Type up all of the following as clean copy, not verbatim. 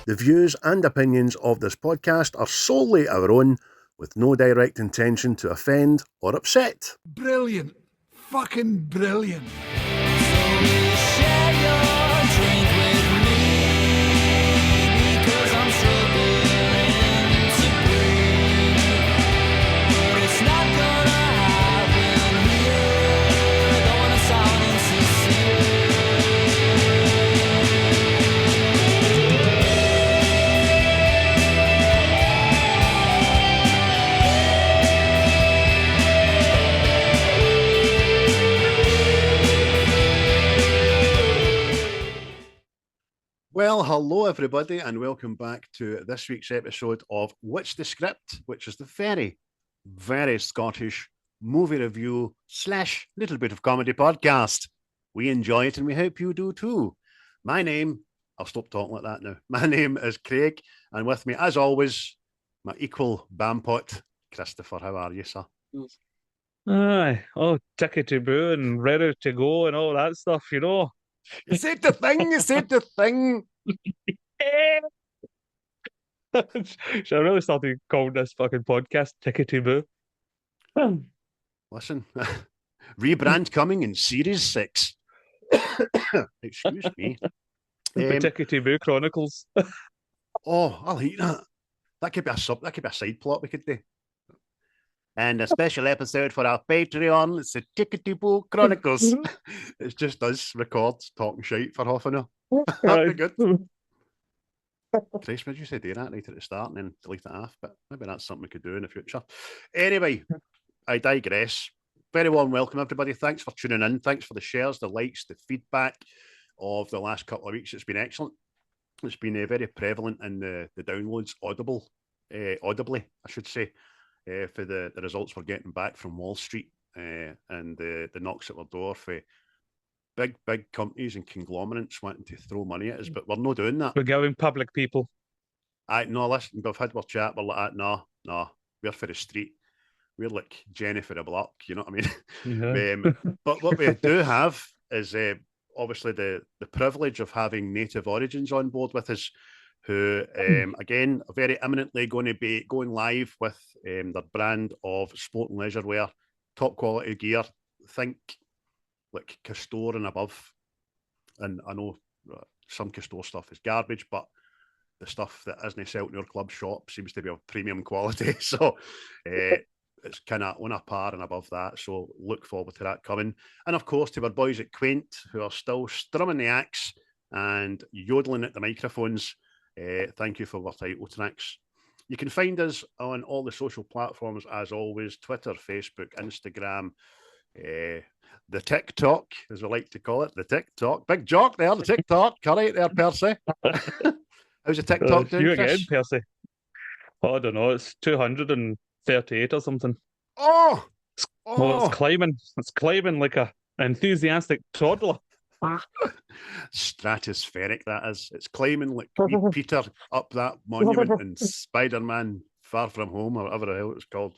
The views and opinions of this podcast are solely our own, with no direct intention to offend or upset. Brilliant. Fucking brilliant. Well, hello everybody, and welcome back to this week's episode of What's the Script, which is the very, very Scottish movie review / little bit of comedy podcast. We enjoy it and we hope you do too. I'll stop talking like that now. My name is Craig, and with me, as always, my equal bampot, Christopher. How are you, sir? Aye, tickety-boo and ready to go and all that stuff, you know. You said the thing, you said the thing. Should I really start calling this fucking podcast Tickety-boo? Listen, rebrand coming in Series 6. Excuse me. The Tickety-boo Chronicles. Oh, I'll eat that. That could be a side plot we could do. And a special episode for our Patreon. It's the Tickety-boo Chronicles. It's just us records talking shite for half an hour. That'd be good. Christ, would you say do that right at the start and then delete it off? But maybe that's something we could do in the future. Anyway, I digress. Very warm welcome, everybody. Thanks for tuning in. Thanks for the shares, the likes, the feedback of the last couple of weeks. It's been excellent. It's been very prevalent in the downloads audibly, I should say. For the results we're getting back from Wall Street and the knocks at our door for big companies and conglomerates wanting to throw money at us, but we're not doing that. We're going public, people. No, listen, we've had our chat, we're like, no, we're for the street. We're like Jenny for the block, you know what I mean? Yeah. But what we do have is obviously the privilege of having Native Origins on board with us, who, again, are very imminently going to be going live with their brand of sport and leisure wear, top quality gear. Think like Castore and above. And I know some Castore stuff is garbage, but the stuff that isn't sold in your club shop seems to be of premium quality. So it's kind of on a par and above that. So look forward to that coming. And of course, to our boys at Quaint, who are still strumming the axe and yodeling at the microphones. Thank you for our title tracks. You can find us on all the social platforms, as always, Twitter, Facebook, Instagram, the TikTok, as we like to call it, the TikTok. Big jock there, the TikTok. Correct there, Percy. How's the TikTok doing, you Chris? again, Percy. Oh, I don't know, it's 238 or something. Oh! Well, it's climbing like an enthusiastic toddler. Stratospheric, that is. It's climbing like Peter up that monument in Spider-Man Far From Home, or whatever the hell it's called.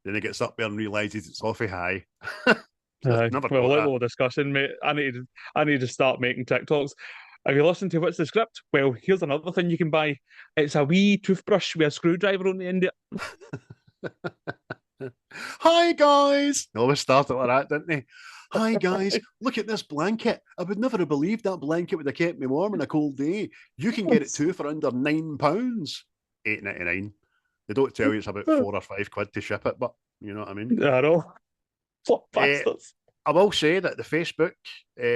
Then he gets up there and realises it's awfully high. Little discussion, mate. I need to start making TikToks. Have you listened to What's the Script? Well, here's another thing you can buy. It's a wee toothbrush with a screwdriver on the end of it. Hi, guys. They always started like that, didn't they? Hi, guys. Look at this blanket. I would never have believed that blanket would have kept me warm on a cold day. You can get it too for under £9. £8.99. They don't tell you it's about £4 or £5 to ship it, but you know what I mean? I know. What bastards. I will say that the Facebook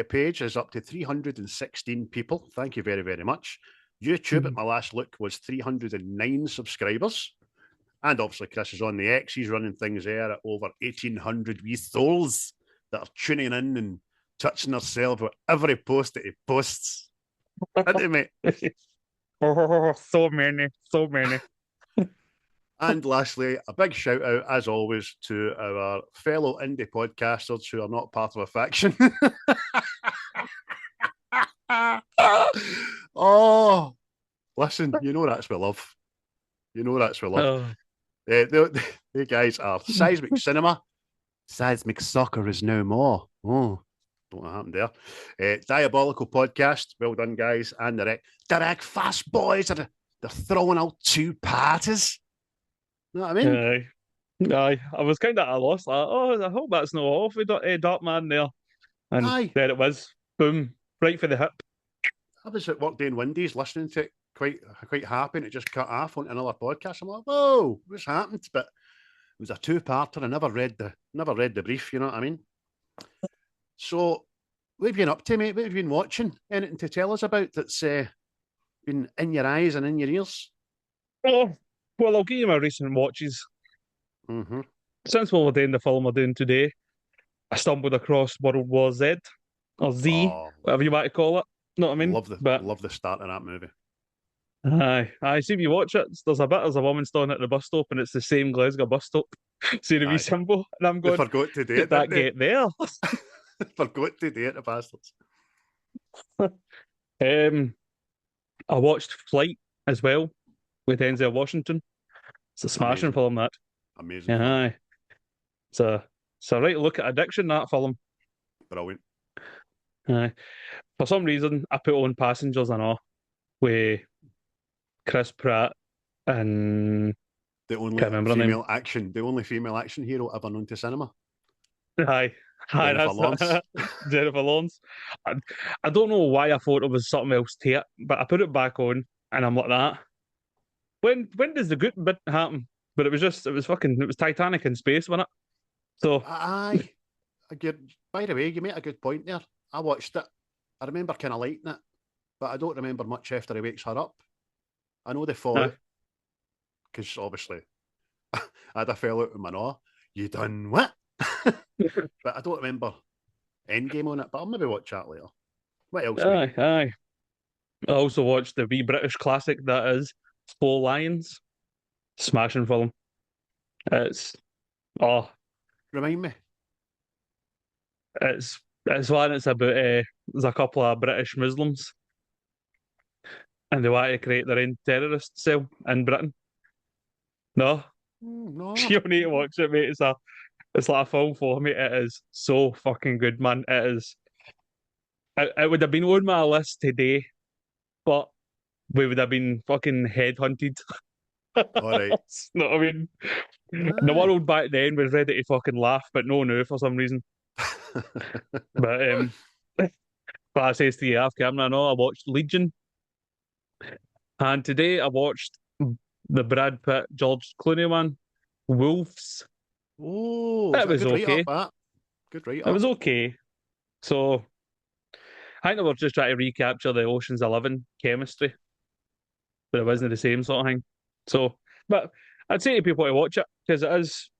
page is up to 316 people. Thank you very, very much. YouTube, at my last look, was 309 subscribers. And obviously, Chris is on the X. He's running things there at over 1,800 wee souls that are tuning in and touching themselves with every post that he posts. Isn't it, mate? Oh, so many. And lastly, a big shout out, as always, to our fellow indie podcasters who are not part of a faction. Oh, listen, you know that's with love. The guys are Seismic Cinema. Seismic Soccer is no more. Oh, don't know what happened there. Diabolical podcast. Well done, guys. And direct fast boys. They're throwing out two parties. You know what I mean? Aye. I was kind of at a loss. Like, oh, I hope that's not off with Darkman there. And Aye. there it was. Boom. Right for the hip. I was at work doing Windies listening to it quite happy, and it just cut off on another podcast. I'm like, whoa, what's happened? But it was a two-parter. I never read the brief, you know what I mean? So what have you been up to, mate? What have you been watching? Anything to tell us about that's been in your eyes and in your ears? Oh, well, I'll give you my recent watches. Mm-hmm. Since we were doing the film we're doing today, I stumbled across World War Z, or Z, whatever you want to call it. Know what I mean? Love the start of that movie. I see if you watch it, there's a woman standing at the bus stop, and it's the same Glasgow bus stop. See the wee symbol, and I'm going, they forgot to do it. Did that get there? Forgot to do it, the bastards. I watched Flight as well with Denzel Washington. It's a smashing film, that. Amazing. Yeah, it's a right look at addiction, that film. Brilliant. For some reason, I put on Passengers and all with Chris Pratt and the only female action hero ever known to cinema. Aye, Jennifer Lawrence. Jennifer Lawrence. I don't know why I thought it was something else to it, but I put it back on, and I'm like that. When does the good bit happen? But it was Titanic in space, wasn't it? So aye. By the way, you made a good point there. I watched it. I remember kind of liking it, but I don't remember much after he wakes her up. I know they fall out because obviously I had a fell out with my jaw. You done what? But I don't remember Endgame on it. But I'll maybe watch that later. What else? Aye. I also watched the wee British classic that is Four Lions. Smashing film. Remind me. It's one. It's about there's a couple of British Muslims, and they want to create their own terrorist cell in Britain. No, you need to watch it, mate. It's like a film for me. It is so fucking good, man. It is. It would have been on my list today, but we would have been fucking headhunted. All right. Know what I mean? The world back then was ready to fucking laugh, but no for some reason. But I says to you off camera, I know I watched Legion, and today I watched the Brad Pitt, George Clooney one, Wolves. Oh, it was okay. Good write-up. It was okay. So I think they were just trying to recapture the Ocean's 11 chemistry, but it wasn't the same sort of thing. So, but I'd say to people to watch it because it is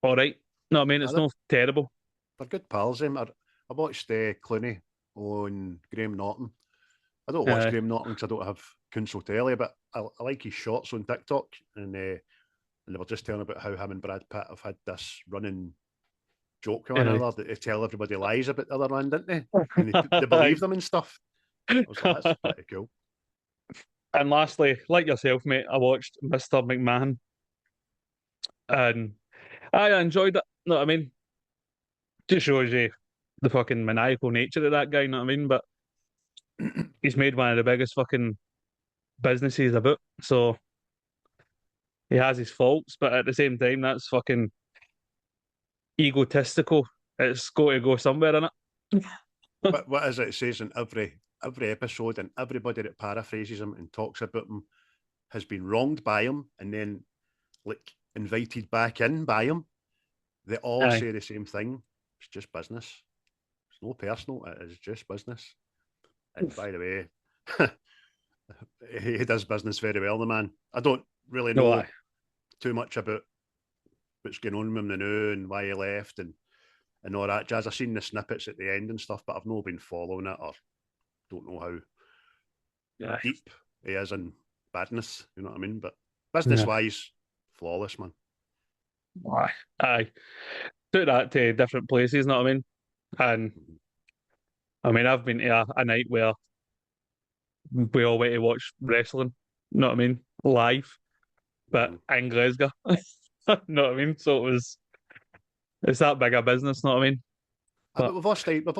all right. No, I mean it's not terrible. They're good pals. I watched Clooney on Graham Norton. I don't watch Graham Norton because I don't have console telly, but I like his shorts on TikTok, and they were just telling about how him and Brad Pitt have had this running joke with one another that they tell everybody lies about the other man, didn't they? And they believe them and stuff. I was like, that's pretty cool. And lastly, like yourself, mate, I watched Mr. McMahon, and I enjoyed it. Know what I mean? Just shows you the fucking maniacal nature of that guy. Know what I mean? But he's made one of the biggest fucking businesses about, so he has his faults, but at the same time, that's fucking egotistical. It's got to go somewhere in it. But what is it says in every episode, and everybody that paraphrases him and talks about him has been wronged by him and then like invited back in by him. They all say the same thing. It's just business. It's no personal. It is just business. And by the way, he does business very well, the man. I don't really know too much about what's going on with him now and why he left and all that jazz. I've seen the snippets at the end and stuff, but I've not been following it or don't know how deep he is in badness, you know what I mean? But business-wise, flawless, man. Aye. Took that to different places, you know what I mean? And I mean, I've been to a night where we all went to watch wrestling, you know what I mean? Live, but in Glasgow, you know what I mean? So it's that big a business, you know what I mean? But we've all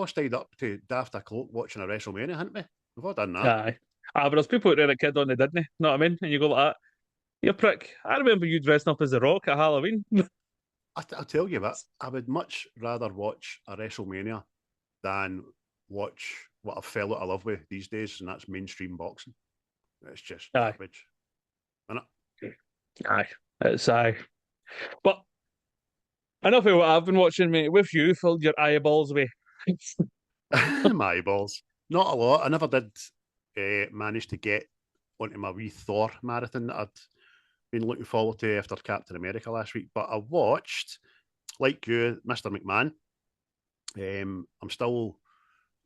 stayed up to daft o'clock watching a WrestleMania, haven't we? We've all done that. aye. But there's people out there that kid on the Disney, know what I mean? And you go like that, you prick. I remember you dressing up as The Rock at Halloween. I'll tell you what, I would much rather watch a WrestleMania than watch what I've fell out of love with these days, and that's mainstream boxing. It's just garbage. Aye, it's aye. But enough of what I've been watching, mate. With you, filled your eyeballs with. My eyeballs. Not a lot. I never did manage to get onto my wee Thor marathon that I'd been looking forward to after Captain America last week. But I watched, like you, Mr. McMahon. I'm still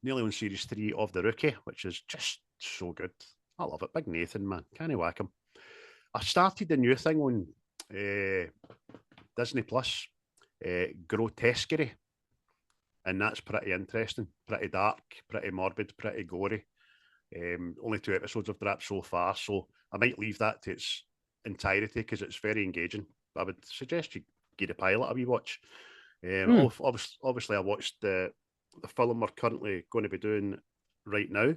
nearly on series 3 of The Rookie, which is just so good. I love it. Big Nathan, man. Can't you whack him? I started the new thing on Disney Plus, Grotesquerie, and that's pretty interesting, pretty dark, pretty morbid, pretty gory. Only 2 episodes have dropped so far, so I might leave that to its entirety because it's very engaging. But I would suggest you give the pilot a wee watch. Obviously, I watched the film we're currently going to be doing right now.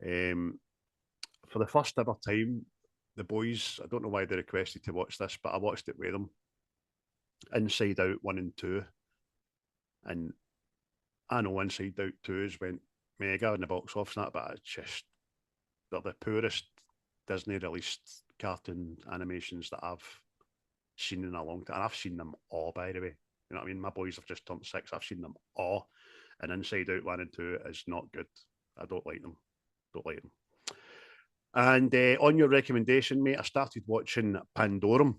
For the first ever time, the boys, I don't know why they requested to watch this, but I watched it with them. Inside Out 1 and 2. And I know Inside Out 2's went mega in the box office, and that, but it's just, they're the poorest Disney released cartoon animations that I've seen in a long time. And I've seen them all, by the way. You know what I mean? My boys have just turned 6. I've seen them all. And Inside Out 1 and 2 is not good. I don't like them. And on your recommendation, mate, I started watching Pandorum.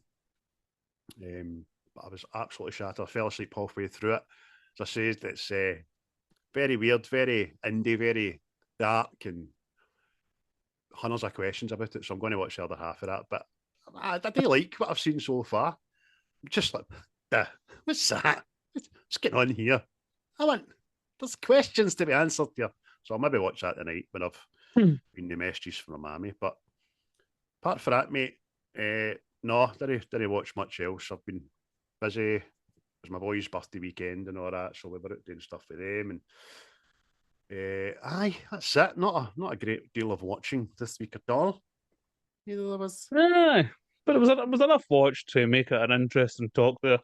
But I was absolutely shattered. I fell asleep halfway through it. As I said, it's very weird, very indie, very dark, and hundreds of questions about it. So I'm going to watch the other half of that. But I do like what I've seen so far. I'm just like, what's that? What's going on here? There's questions to be answered here. So I'll maybe watch that tonight when I've been the messages from my mammy. But apart from that, mate, no, didn't watch much else. I've been busy. It was my boy's birthday weekend and all that, so we were out doing stuff with them. And that's it. Not a great deal of watching this week at all. Neither of us. Aye, but it was enough watch to make it an interesting talk there.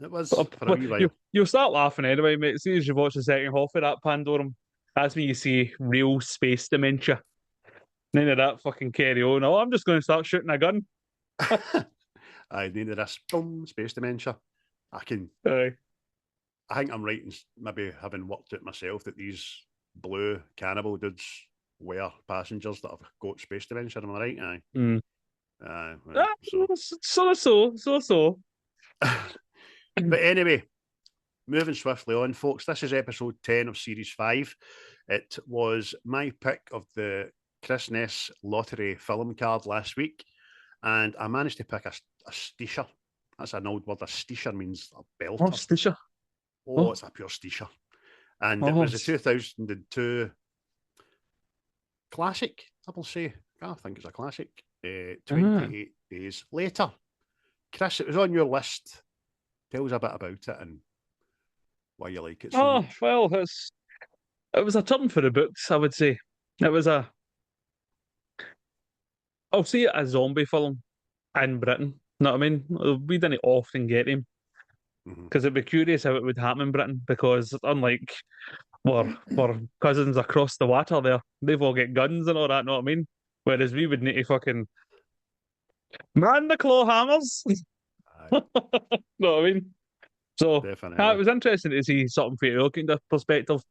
It was for a wee while. You'll start laughing anyway, mate. As soon as you watch the second half of that Pandorum, that's when you see real space dementia. None of that fucking carry on. Oh, I'm just going to start shooting a gun. I need this space dementia. I think I'm right in maybe having worked it myself that these blue cannibal dudes were passengers that have got space dementia. Am I right? Aye. So. But anyway, moving swiftly on, folks. This is episode 10 of series 5. It was my pick of the Chris Ness lottery film card last week, and I managed to pick a steesher. That's an old word. A steesher means a belter. Oh, steesher. Oh, it's a pure steesher. And it was a 2002 classic, I will say. I think it's a classic. 28 Days Later. Chris, it was on your list. Tell us a bit about it and why you like it so much. Well, it was a turn for the books, I would say. I'll say it a zombie film in Britain. Know what I mean? We didn't often get him because it'd be curious how it would happen in Britain, because unlike our cousins across the water there, they've all got guns and all that, know what I mean? Whereas we would need to fucking man the claw hammers. Know what I mean? So it was interesting to see something from your kind of perspective.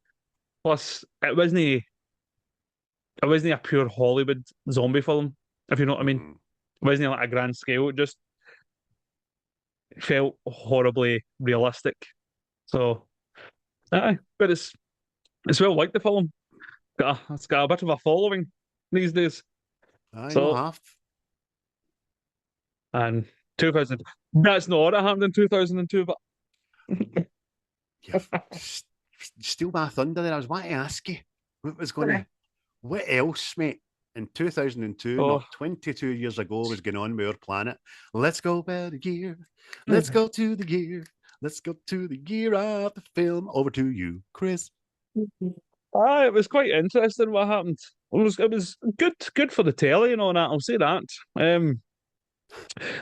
Plus, it wasn't a pure Hollywood zombie film, if you know what I mean. It wasn't like a grand scale. It just felt horribly realistic. So, but it's well liked, the film. It's got a bit of a following these days. And 2000. That's not what happened in 2002, but steal my thunder there. I was wanting to ask you what else, mate, in 2002, not 22 years ago, was going on with our planet. Let's go back a year. Let's go to the year Let's go to the year of the film. Over to you, Chris. It was quite interesting what happened. It was good for the telly and all that. I'll say that. The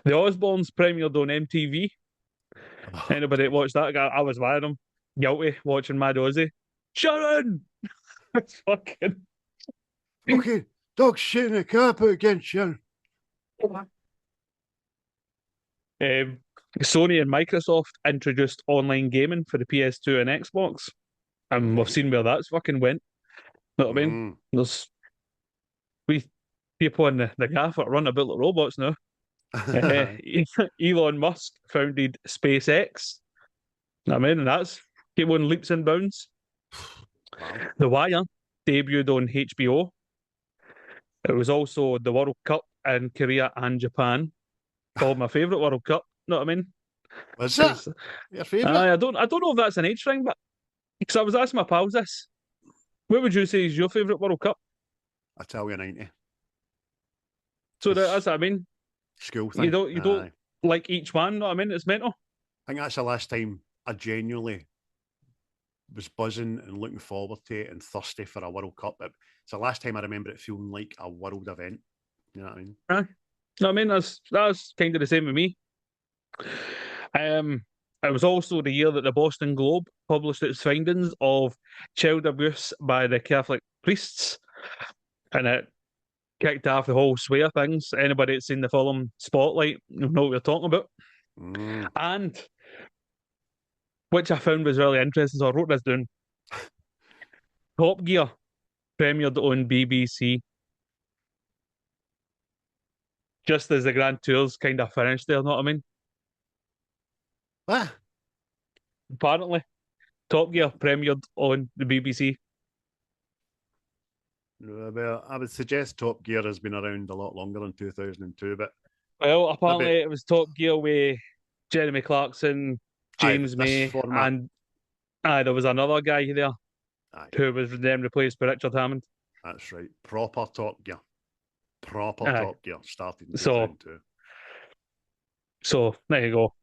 Osbournes premiered on MTV. Anybody that watched that? I was one of them. Guilty watching Mad Ozzy. Sharon! It's fucking. Okay, dog shit in the carpet again, Sharon. Sony and Microsoft introduced online gaming for the PS2 and Xbox. And we've seen where that's fucking went. Know what I mean? There's we people in the gaff that run about like robots now. Elon Musk founded SpaceX. Know what I mean? And that's keep on leaps and bounds. Wow. The Wire debuted on HBO. It was also the World Cup in Korea and Japan. Called my favourite World Cup. Know what I mean? Was that your favourite? I don't know if that's an age thing, but because I was asking my pals this. What would you say is your favourite World Cup? I tell you, 90. So that's what I mean. School thing. You don't like each one, know what I mean? It's mental. I think that's the last time I genuinely was buzzing and looking forward to it and thirsty for a World Cup. It's the last time I remember it feeling like a world event. You know what I mean? No, I mean that's kind of the same with me. It was also the year that the Boston Globe published its findings of child abuse by the Catholic priests, and it kicked off the whole swear things. Anybody that's seen the film Spotlight know what we're talking about. And which I found was really interesting, so I wrote this down. Top Gear premiered on BBC just as the Grand Tours kind of finished there, know what I mean? What? Apparently, Top Gear premiered on the BBC. Well, I would suggest Top Gear has been around a lot longer than 2002, but well, apparently it was Top Gear with Jeremy Clarkson, James May, and there was another guy there who was then replaced by Richard Hammond. That's right, proper Top Gear. Top Gear started in 2002. So there you go.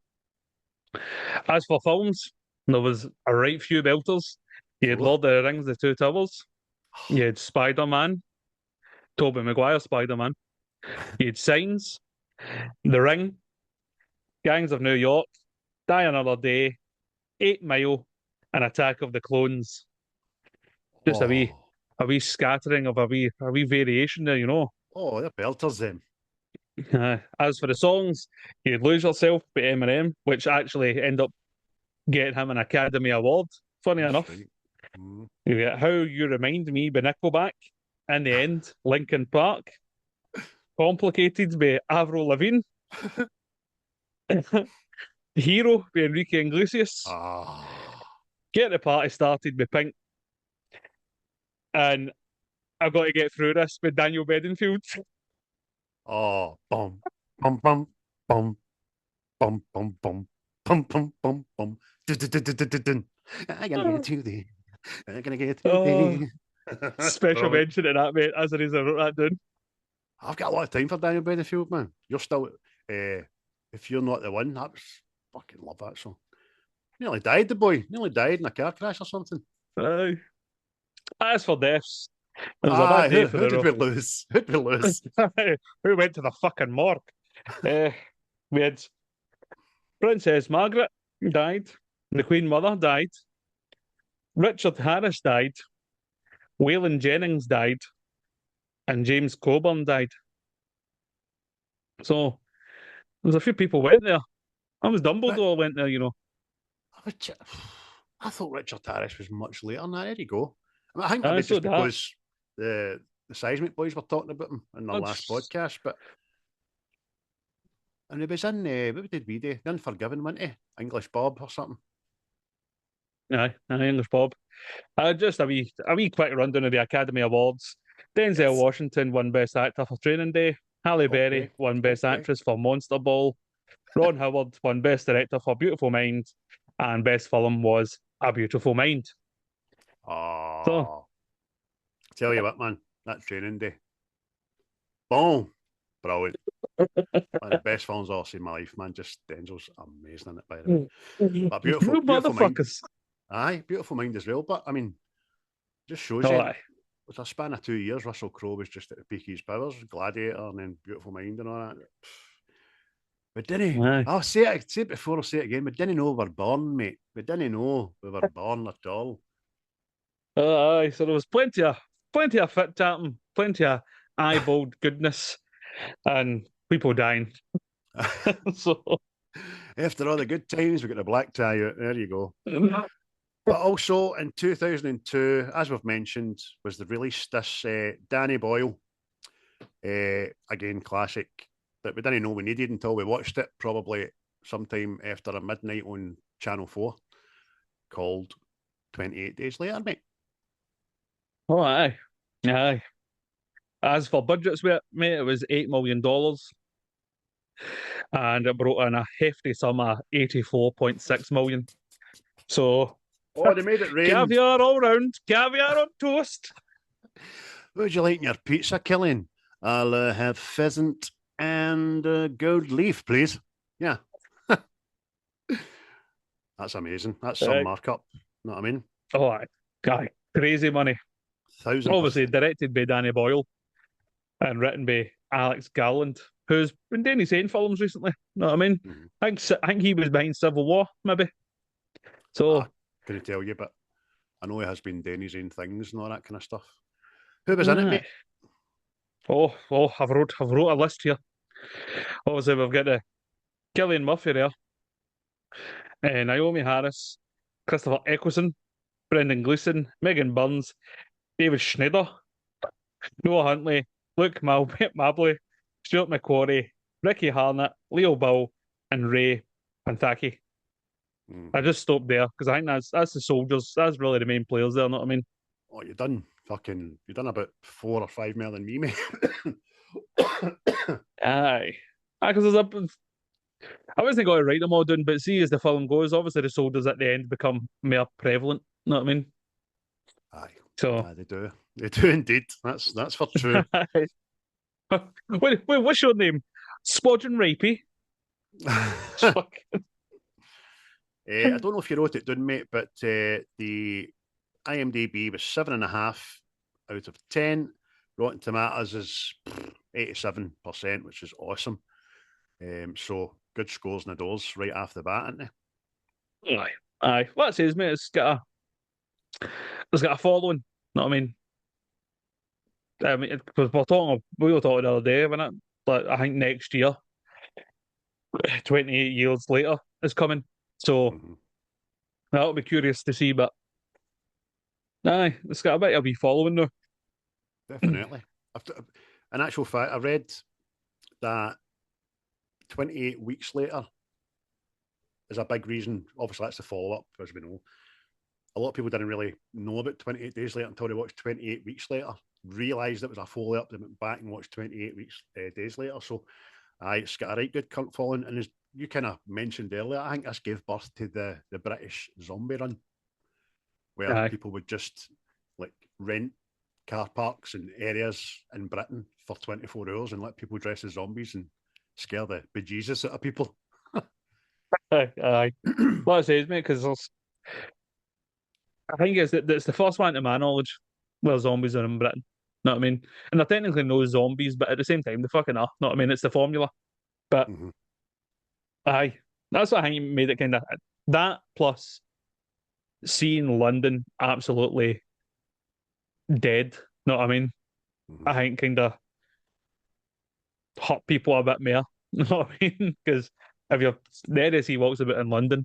As for films, there was a right few belters. You had Lord of the Rings, The Two Towers. You had Spider-Man, Tobey Maguire Spider-Man. You had Signs, The Ring, Gangs of New York, Die Another Day, 8 Mile, and Attack of the Clones. Just a wee scattering of a wee variation there, you know. Oh, they're belters then. As for the songs, you'd Lose Yourself by Eminem, which actually ended up getting him an Academy Award, funny enough. Right. You get How You Remind Me by Nickelback. In the end, Linkin Park. Complicated by Avril Lavigne. Hero by Enrique Iglesias. Get the Party Started by Pink. And I've got to get through this with Daniel Bedingfield. Oh, bum, bum, bum, bum, bum, bum, bum, bum, bum, bum, bum. I gotta get to the. I'm gonna get to the. Special mention to that, mate. As it is, I wrote that down. I've got a lot of time for Daniel Bedingfield, man. You're still, if you're not the one, I fucking love that song. Nearly died, the boy. Nearly died in a car crash or something. As for deaths, it was a bad day for who did we lose? Who did we lose? Who went to the fucking morgue? We had Princess Margaret died. The Queen Mother died. Richard Harris died. Waylon Jennings died. And James Coburn died. So there's a few people went there. I was Dumbledore went there, you know. I thought Richard Harris was much later than that. There you go. I think that was just because the Seismic Boys were talking about him in their last podcast, but and he was in what did we do? The Unforgiven, wasn't he? English Bob or something. Aye, English Bob. Just a wee quick rundown of the Academy Awards. Denzel Washington won Best Actor for Training Day. Halle Berry won Best Actress for Monster Ball. Ron Howard won Best Director for Beautiful Mind, and Best Film was A Beautiful Mind. So, tell you what, man, that Training Day. Boom. Brilliant. One of the best films I've ever seen in my life, man. Just Denzel's amazing in it, by the way. But You beautiful mind. motherfuckers. Aye, beautiful mind as well. But I mean, just shows you. Aye. With a span of 2 years, Russell Crowe was just at the peak of his powers. Gladiator and then Beautiful Mind and all that. We didn't. Aye. I'll say it before I say it again. We didn't know we were born, mate. We didn't know we were born at all. Aye, so there was plenty of fit tapping, plenty of eyeballed goodness, and people dying. So after all the good times, we got the black tie out. There you go. But also in 2002, as we've mentioned, was the release this Danny Boyle, again classic that we didn't know we needed until we watched it, probably sometime after a midnight on Channel 4, called 28 Days Later, mate. Oh, aye. As for budgets, mate, it was $8 million. And it brought in a hefty sum of 84.6 million. So, they made it rain. Caviar all round, caviar on toast. What would you like in your pizza, Killian? I'll have pheasant and gold leaf, please. Yeah. That's amazing. That's some markup. You know what I mean? Oh, aye. Crazy money. 1,000%. Obviously directed by Danny Boyle and written by Alex Garland, who's been doing his own films recently. You know what I mean? I think he was behind Civil War, maybe. So I couldn't tell you, but I know he has been doing his own things and all that kind of stuff. Who was in it, mate? Oh, I've wrote a list here. Obviously, we've got Cillian Murphy there, Naomi Harris, Christopher Eccleston, Brendan Gleeson, Megan Burns, David Schneider, Noah Huntley, Luke Mabley, Stuart McQuarrie, Ricky Harnett, Leo Bill, and Ray Panthaki. I just stopped there because I think that's the soldiers. That's really the main players there. Know what I mean? Oh, you done about 4 or 5 more than me, mate. Aye, because I wasn't going to write them all down, but see, as the film goes, obviously the soldiers at the end become more prevalent. Know what I mean? Aye. So they do. They do indeed. That's for true. Wait, what's your name? Squadron Rapey. I don't know if you wrote it down, mate, but the IMDb was 7.5 out of 10. Rotten Tomatoes is 87%, which is awesome. So good scores in the doors right off the bat, aren't they? Aye. Well, that says, mate, it's got a following. Know what I mean? Because we were talking the other day, wasn't it? But I think next year, 28 years later, is coming. So that'll be curious to see. But aye, it's got a bit of a wee following though. Definitely. In actual fact, I read that 28 weeks later is a big reason. Obviously, that's the follow-up, as we know. A lot of people didn't really know about 28 Days Later until they watched 28 Weeks Later, realised it was a follow-up, they went back and watched 28 Days Later. So, it's got a right good cult following. And as you kind of mentioned earlier, I think this gave birth to the British zombie run, where people would just like rent car parks and areas in Britain for 24 hours and let people dress as zombies and scare the bejesus out of people. Aye. What it says, mate, because I think it's the first one to my knowledge where zombies are in Britain. Know what I mean? And they're technically no zombies, but at the same time, they fucking are. Know what I mean? It's the formula. But aye, that's what I think made it kind of that plus seeing London absolutely dead. Know what I mean? I think kind of hurt people a bit more. Know what I mean? Because if you're there as he walks about in London,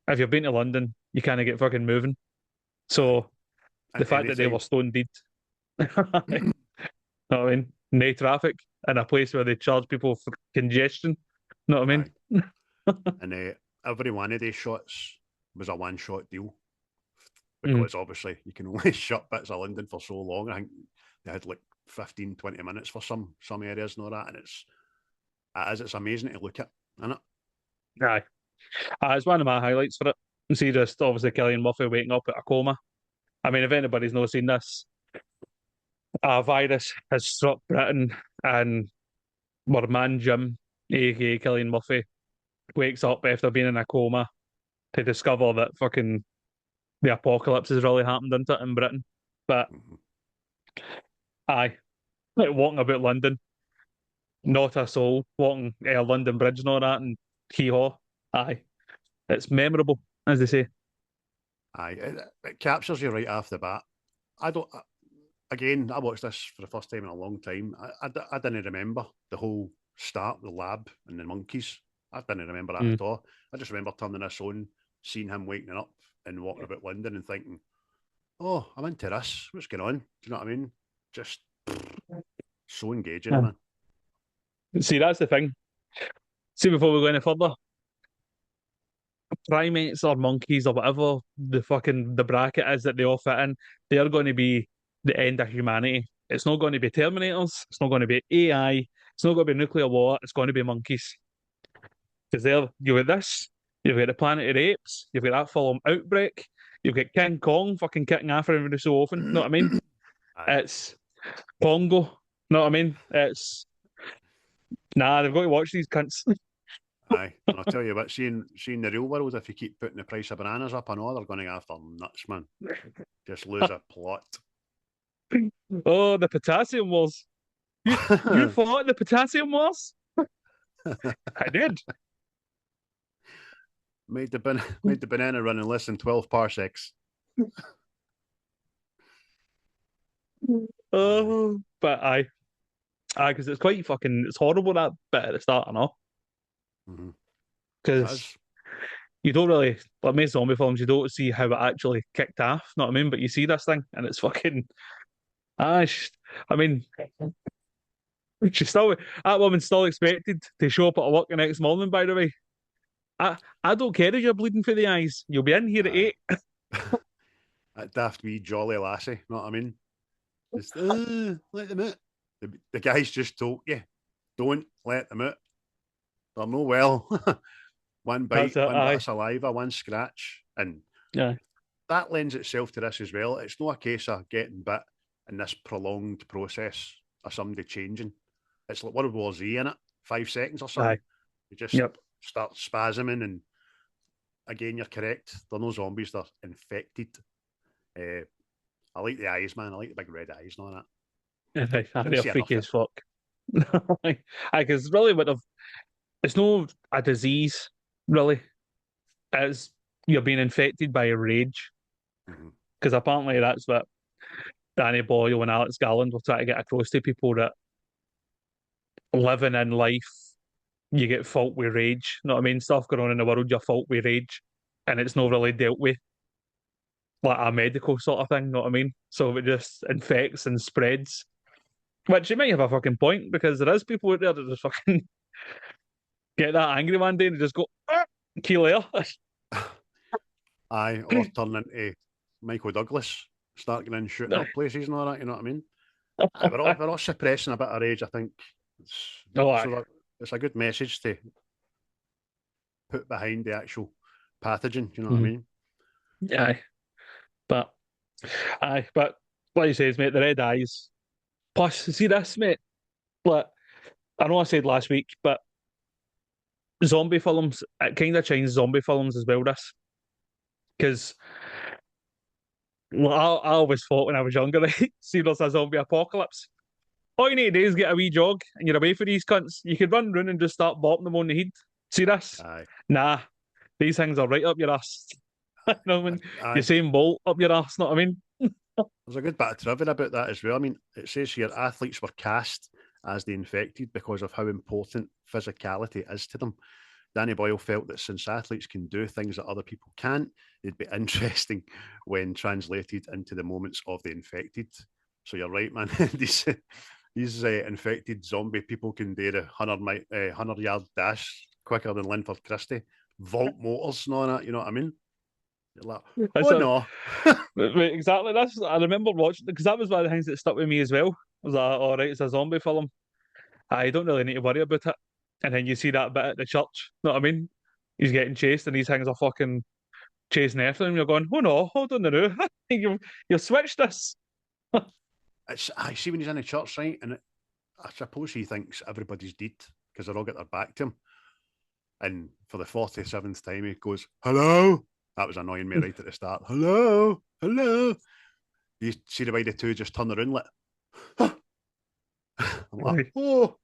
if you've been to London, you kind of get fucking moving. So the fact that they were stone dead, know what I mean? No traffic in a place where they charge people for congestion. Know what I mean? And every one of these shots was a one-shot deal because obviously you can only shut bits of London for so long. I think they had like 15, 20 minutes for some areas and all that, and it's amazing to look at, isn't it? Aye. It's one of my highlights for it. And see just obviously Cillian Murphy waking up at a coma. I mean, if anybody's not seen this, a virus has struck Britain and where man Jim, aka Killian Murphy, wakes up after being in a coma to discover that fucking the apocalypse has really happened into it in Britain. But Mhm. aye, like walking about London, not a soul, walking London Bridge and all that, and hee haw. Aye, it's memorable, as they say. Aye, it captures you right off the bat. I don't. Again, I watched this for the first time in a long time. I didn't remember the whole start, the lab and the monkeys. I didn't remember that Mm. at all. I just remember turning this on, seeing him waking up and walking about London and thinking, oh, I'm into this. What's going on? Do you know what I mean? Just so engaging, Yeah. man. See, that's the thing. See, before we go any further, primates or monkeys or whatever the bracket is that they all fit in, they're going to be the end of humanity. It's not going to be Terminators. It's not going to be AI. It's not going to be nuclear war. It's going to be monkeys. Because there, you've got this, you've got the Planet of the Apes, you've got that film Outbreak, you've got King Kong fucking kicking off every so often. Know what I mean? Aye. It's Pongo. Know what I mean? It's nah. They've got to watch these cunts. Aye. And I'll tell you what, seeing the real world, if you keep putting the price of bananas up and all, they're going to go after nuts, man. Just lose a plot. Oh, the potassium wars. You fought the potassium wars? I did. made the banana run in less than 12 parsecs. Oh, but because it's quite fucking, it's horrible that bit at the start, I know. Mhm. Because you don't really, like most zombie films, you don't see how it actually kicked off, know what I mean? But you see this thing, and it's fucking, I mean, she's still, that woman's still expected to show up at work the next morning, by the way. I don't care if you're bleeding for the eyes. You'll be in here at Aye. 8. That daft wee jolly lassie, you know what I mean? Just let them out. The guys just told you, don't let them out. They're no well. One That's bite, it, one bit aye. of saliva, one scratch, and Yeah. that lends itself to this as well. It's not a case of getting bit in this prolonged process of somebody changing. It's like World War Z in it, 5 seconds or something. Aye. You just Yep. start spasming, and again, you're correct. They're no zombies; they're infected. I like the eyes, man. I like the big red eyes and all that. Didn't They're see enough freaky of as fuck. Because really, it's no a disease, really. It's you're being infected by a rage. it. Mhm. Because apparently that's what Danny Boyle and Alex Garland were trying to get across to people that living in life, you get fault with rage. You know what I mean? Stuff going on in the world, you're fault with rage. And it's not really dealt with like a medical sort of thing, you know what I mean? So it just infects and spreads. Which you might have a fucking point because there is people out there that just fucking get that angry one day and just go, kill air. Aye, or turn into Michael Douglas, start getting in shooting up places and all that. You know what I mean? Aye, we're all suppressing a bit of rage. I think it's, Oh, so aye. it's a good message to put behind the actual pathogen. You know what I Mhm. mean? Aye. But but like you says, mate, the red eyes. Plus, see this, mate. Like I know I said last week, but zombie films, it kind of changes zombie films as well. This because I always thought when I was younger, right, see there's a zombie apocalypse. All you need to do is get a wee jog and you're away for these cunts. You could run around and just start bopping them on the head. See this? Aye, Nah, these things are right up your ass. You know what I mean? aye. Usain Bolt up your ass, know what I mean? There's a good bit of trivia about that as well. I mean, it says here athletes were cast as the infected because of how important physicality is to them. Danny Boyle felt that since athletes can do things that other people can't, it'd be interesting when translated into the moments of the infected. So you're right, man. these infected zombie people can do the 100-yard dash quicker than Linford Christie, vault motors and all that. You know what I mean? You're like, That's oh a, no. exactly. That's I remember watching because that was one of the things that stuck with me as well. I was like, all right, it's a zombie film. I don't really need to worry about it. And then you see that bit at the church. Know what I mean? He's getting chased, and these things are fucking chasing after him. You're going, oh no, hold on now. you switched this. I see when he's in the church, right? And I suppose he thinks everybody's dead because they're all got their back to him. And for the 47th time, he goes, "Hello." That was annoying me right at the start. "Hello, hello." You see the way the two just turn around like, huh. I'm like, oh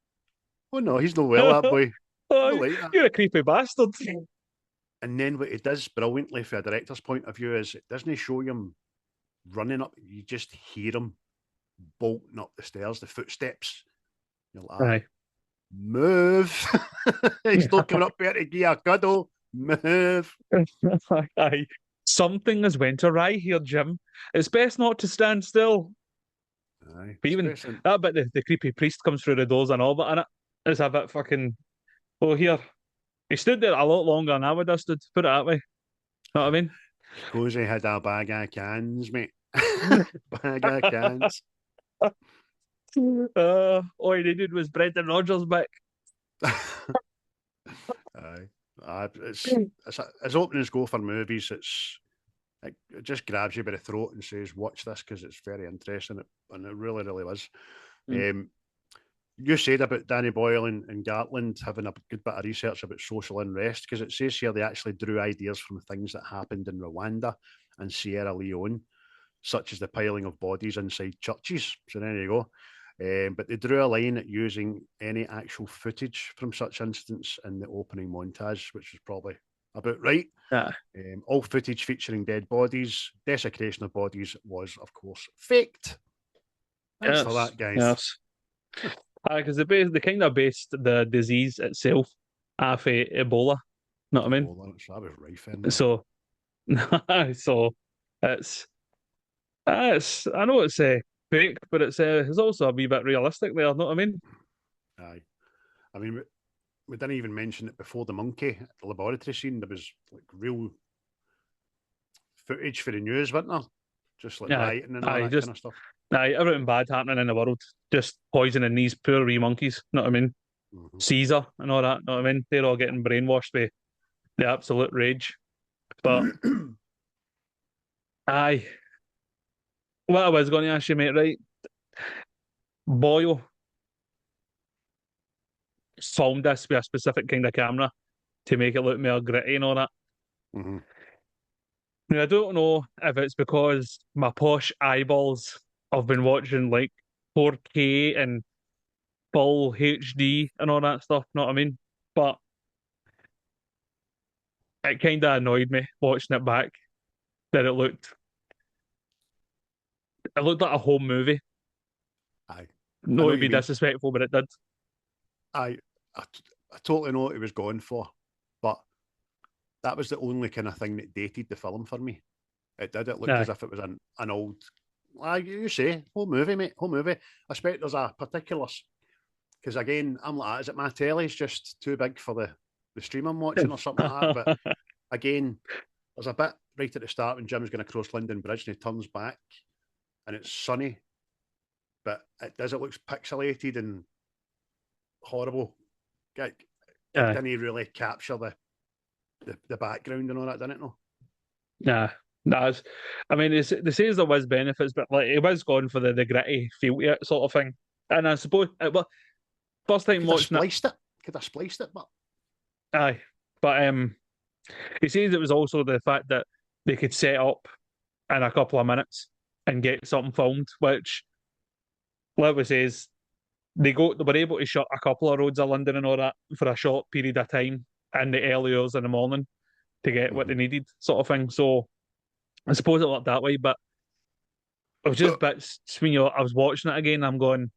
no, he's no well, that boy. Like that. You're a creepy bastard. And then what he does brilliantly from a director's point of view is it doesn't show him running up, you just hear him bolting up the stairs, the footsteps. You're like, move. He's still coming up there to give a cuddle. Move. Aye. Something has went awry here, Jim. It's best not to stand still. Aye. But even that bit, the creepy priest comes through the doors and all, but it's a bit fucking. Oh, here. He stood there a lot longer than I would have stood, put it that way. Know what I mean? Because he had a bag of cans, mate. Bag of cans. All he needed was Brendan Rodgers back. Aye. It's as openings go for movies, it just grabs you by the throat and says, watch this because it's very interesting. And it really, really was. You said about Danny Boyle and Gatland having a good bit of research about social unrest, because it says here they actually drew ideas from things that happened in Rwanda and Sierra Leone, such as the piling of bodies inside churches. So there you go. But they drew a line at using any actual footage from such incidents in the opening montage, which was probably about right. All footage featuring dead bodies, desecration of bodies was, of course, faked. Thanks for that, guys. Yes. Because they kind of based the disease itself off Ebola. Know what I mean? That was rife in there. So it's I know it's fake, but it's also a wee bit realistic there. Know what I mean? Aye. I mean, we didn't even mention it before the monkey at the laboratory scene. There was like real footage for the news, wasn't there? Just like rioting and all that kind of stuff. Aye, everything bad happening in the world, just poisoning these poor wee monkeys. Know what I mean? Caesar and all that. Know what I mean? They're all getting brainwashed by the absolute rage. But aye, what I was going to ask you, mate, right? Boyle filmed this with a specific kind of camera to make it look more gritty and all that. Now, I don't know if it's because my posh eyeballs have been watching like 4K and full HD and all that stuff, know what I mean? But it kind of annoyed me watching it back that it looked like a home movie. Aye. No, it'd be disrespectful, but it did. I totally know what he was going for, but that was the only kind of thing that dated the film for me. It did. It looked as if it was an old, like you say, home movie, mate. Home movie. I expect there's a particular, because again, I'm like, is it my telly's just too big for the stream I'm watching or something like that? But again, there's a bit right at the start when Jim's going to cross London Bridge and he turns back and it's sunny, but it looks pixelated and horrible. It didn't really capture the background and all that, didn't it? No. Nah. I mean, they say there was benefits, but like it was going for the gritty feel to it sort of thing. And I suppose, first time watching it, could have spliced it, but aye. But he says it was also the fact that they could set up in a couple of minutes and get something filmed, which, like we says, they were able to shut a couple of roads of London and all that for a short period of time in the early hours in the morning to get what they needed, sort of thing. So I suppose it worked that way, but it was just bits when I was watching it again, I'm going,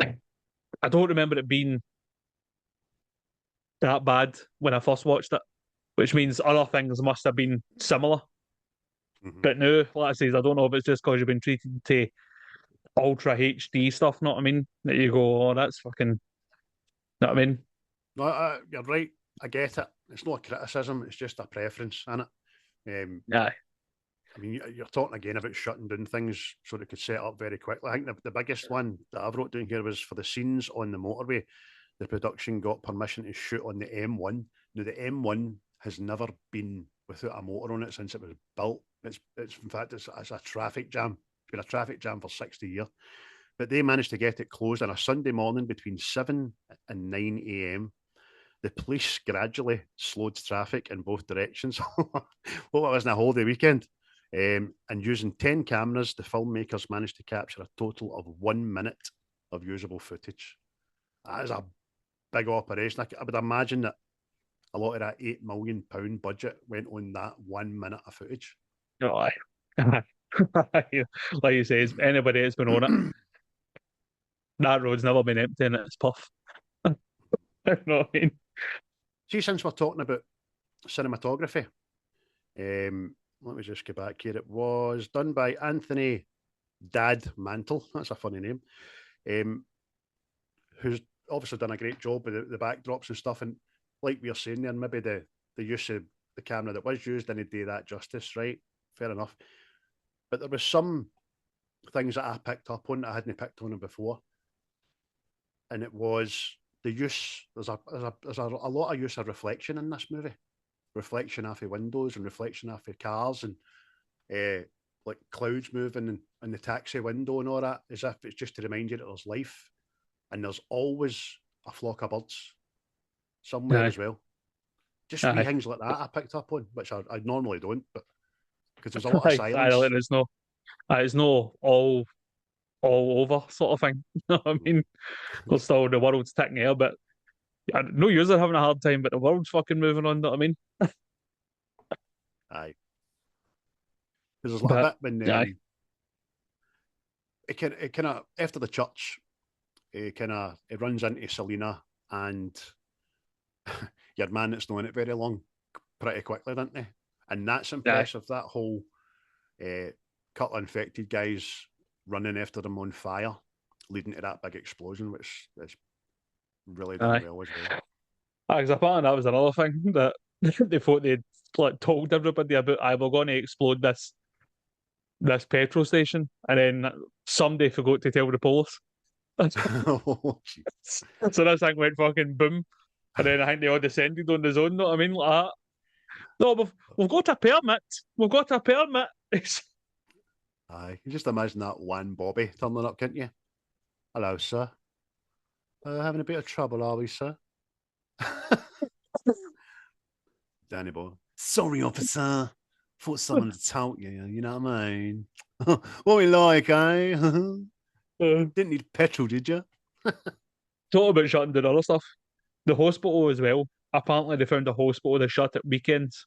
I don't remember it being that bad when I first watched it, which means other things must have been similar. But now, like I say, I don't know if it's just because you've been treated to ultra HD stuff, know what I mean? That you go, oh, that's fucking, know what I mean? No, you're right. I get it. It's not a criticism. It's just a preference, isn't it? Aye. I mean, you're talking again about shutting down things so they could set up very quickly. I think the biggest one that I've wrote down here was for the scenes on the motorway. The production got permission to shoot on the M1. Now, the M1 has never been without a motor on it since it was built. It's in fact, it's a traffic jam. It's been a traffic jam for 60 years. but they managed to get it closed on a Sunday morning between 7 and 9 a.m. The police gradually slowed traffic in both directions. Well, it wasn't a holiday weekend. And using 10 cameras, the filmmakers managed to capture a total of 1 minute of usable footage. That is a big operation. I would imagine that a lot of that £8 million budget went on that 1 minute of footage. Oh, aye. Like you say, anybody that's been on it, that road's never been empty and it's puff. You know what I mean? See, since we're talking about cinematography, let me just go back here. It was done by Anthony Dad Mantle. That's a funny name. Who's obviously done a great job with the backdrops and stuff. And like we were saying there, maybe the use of the camera that was used didn't do that justice, right? Fair enough. But there was some things that I picked up on that I hadn't picked on before. And it was the use, there's a lot of use of reflection in this movie. Reflection off of windows and reflection off of cars and like clouds moving in the taxi window and all that, as if it's just to remind you that there's life. And there's always a flock of birds somewhere as well. Just wee things like that I picked up on, which I normally don't, but because there's a lot of silence. It's no all over sort of thing. You know what I mean? Because still the world's ticking here, but I know you're having a hard time, but the world's fucking moving on. You know what I mean? Aye. Because there's like a bit when it kind of after the church, it runs into Selena and your man that's known it very long pretty quickly, doesn't he? And that's impressive. That whole couple of infected guys running after them on fire, leading to that big explosion, which is really done well as well. Because apparently that was another thing that they thought they'd like told everybody about. We're going to explode this petrol station, and then somebody forgot to tell the police. Oh, so this thing went fucking boom, and then I think they all descended on the zone. Know what I mean? Like that. No, we've got a permit. We've got a permit. Aye, you just imagine that one Bobby turning up, can't you? Hello, sir. Having a bit of trouble, are we, sir? Danny boy. Sorry, officer. Thought someone had told you. You know what I mean? What we like, eh? Didn't need petrol, did you? Talk about shutting down other stuff. The hospital as well. Apparently, they found a hospital that shut at weekends.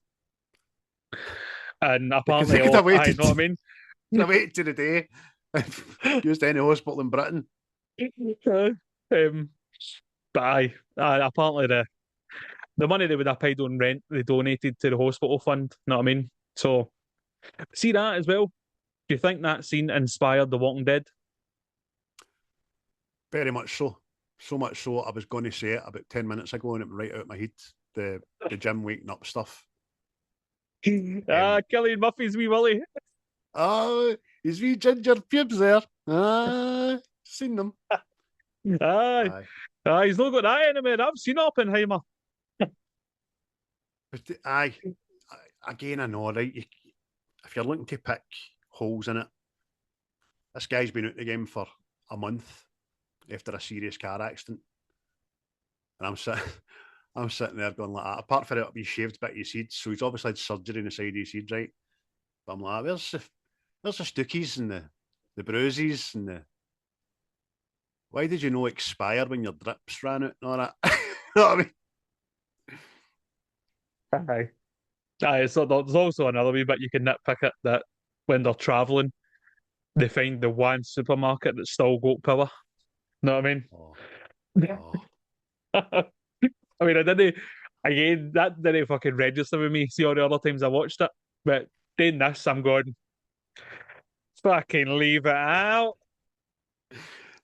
And apparently, you know what I mean? I waited to the day. Used any hospital in Britain. But apparently the money they would have paid on rent, they donated to the hospital fund. You know what I mean? So, see that as well. Do you think that scene inspired The Walking Dead? Very much so. So much so, I was going to say it about 10 minutes ago and it went right out of my head. The Jim waking up stuff. Cillian Murphy's wee Willie. Oh, his wee ginger pubes there. Seen them. Aye. He's not got that anymore. I've seen Oppenheimer. But again, I know, right? If you're looking to pick holes in it, this guy's been out the game for a month after a serious car accident, and I'm sitting there going like that. Apart from it, he shaved bit of his head, so he's obviously had surgery on the side of his head, right? But I'm like, where's the stookies and the bruises and the? Why did you not expire when your drips ran out and all that? You know what I mean? Aye. So there's also another wee bit you can nitpick it that when they're travelling, they find the one supermarket that's still got power. Know what I mean? I mean, that didn't fucking register with me. See all the other times I watched it, but doing this, I'm going, fucking leave it out. Do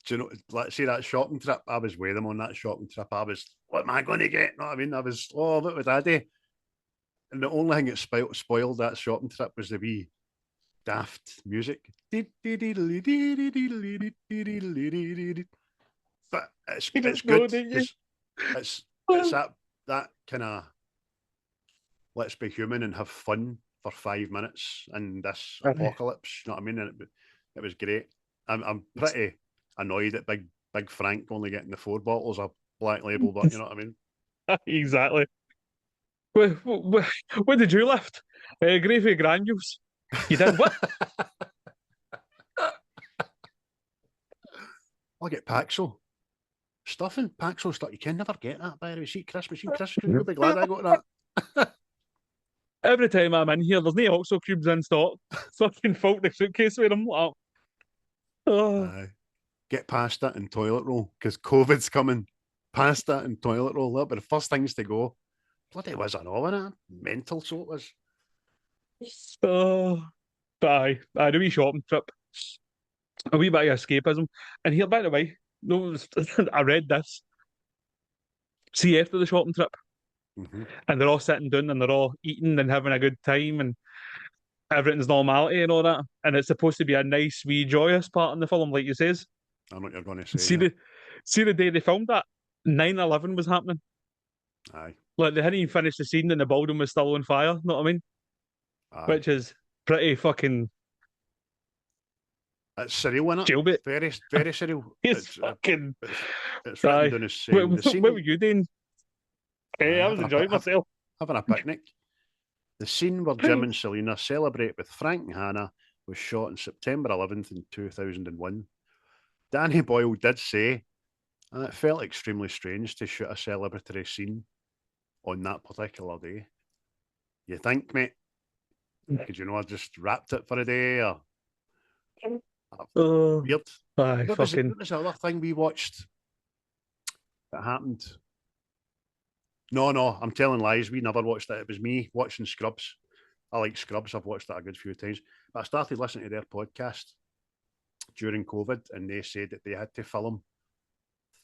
you know, let's say that shopping trip, I was with them on that shopping trip. I was, what am I going to get? Know what I mean? I was, what was Daddy? And the only thing that spoiled that shopping trip was the wee daft music. But it's good. It's that kind of let's be human and have fun for 5 minutes in this apocalypse. You know what I mean? And it was great. I'm annoyed at Big Frank only getting the 4 bottles of Black Label, but you know what I mean? Exactly. What did you lift? Gravy granules. You did what? I'll get Paxo. Stuffing, Paxo stuff. You can never get that, by the way. See Christmas, you'll be glad I got that. Every time I'm in here, there's no OXO cubes in stock. Fucking fault the suitcase with them. Oh. Get pasta and toilet roll, because COVID's coming. Pasta and toilet roll, that'll be the first things to go. Bloody was an all in it. Mental, so it was. Oh, I had a wee shopping trip. A wee bit of escapism. And here, by the way, no, I read this. See, after the shopping trip, and they're all sitting down and they're all eating and having a good time and everything's normality and all that. And it's supposed to be a nice, wee, joyous part in the film, like you says. I know what you're going to say. See the day they filmed that, 9/11 was happening. Aye. Like, they hadn't even finished the scene and the building was still on fire, know what I mean? Aye. Which is pretty fucking... It's surreal, isn't it? Jailbait. Very, very surreal. It's fucking... It's written down as saying... What were you doing? Hey, I was enjoying myself. Having a picnic. The scene where Jim and Selena celebrate with Frank and Hannah was shot on September 11th in 2001. Danny Boyle did say, and it felt extremely strange to shoot a celebratory scene on that particular day. You think, mate? Could you know I just wrapped it for a day? Or... weird. What was the other thing we watched that happened? No, I'm telling lies. We never watched it. It was me watching Scrubs. I like Scrubs. I've watched that a good few times. But I started listening to their podcast during COVID, and they said that they had to film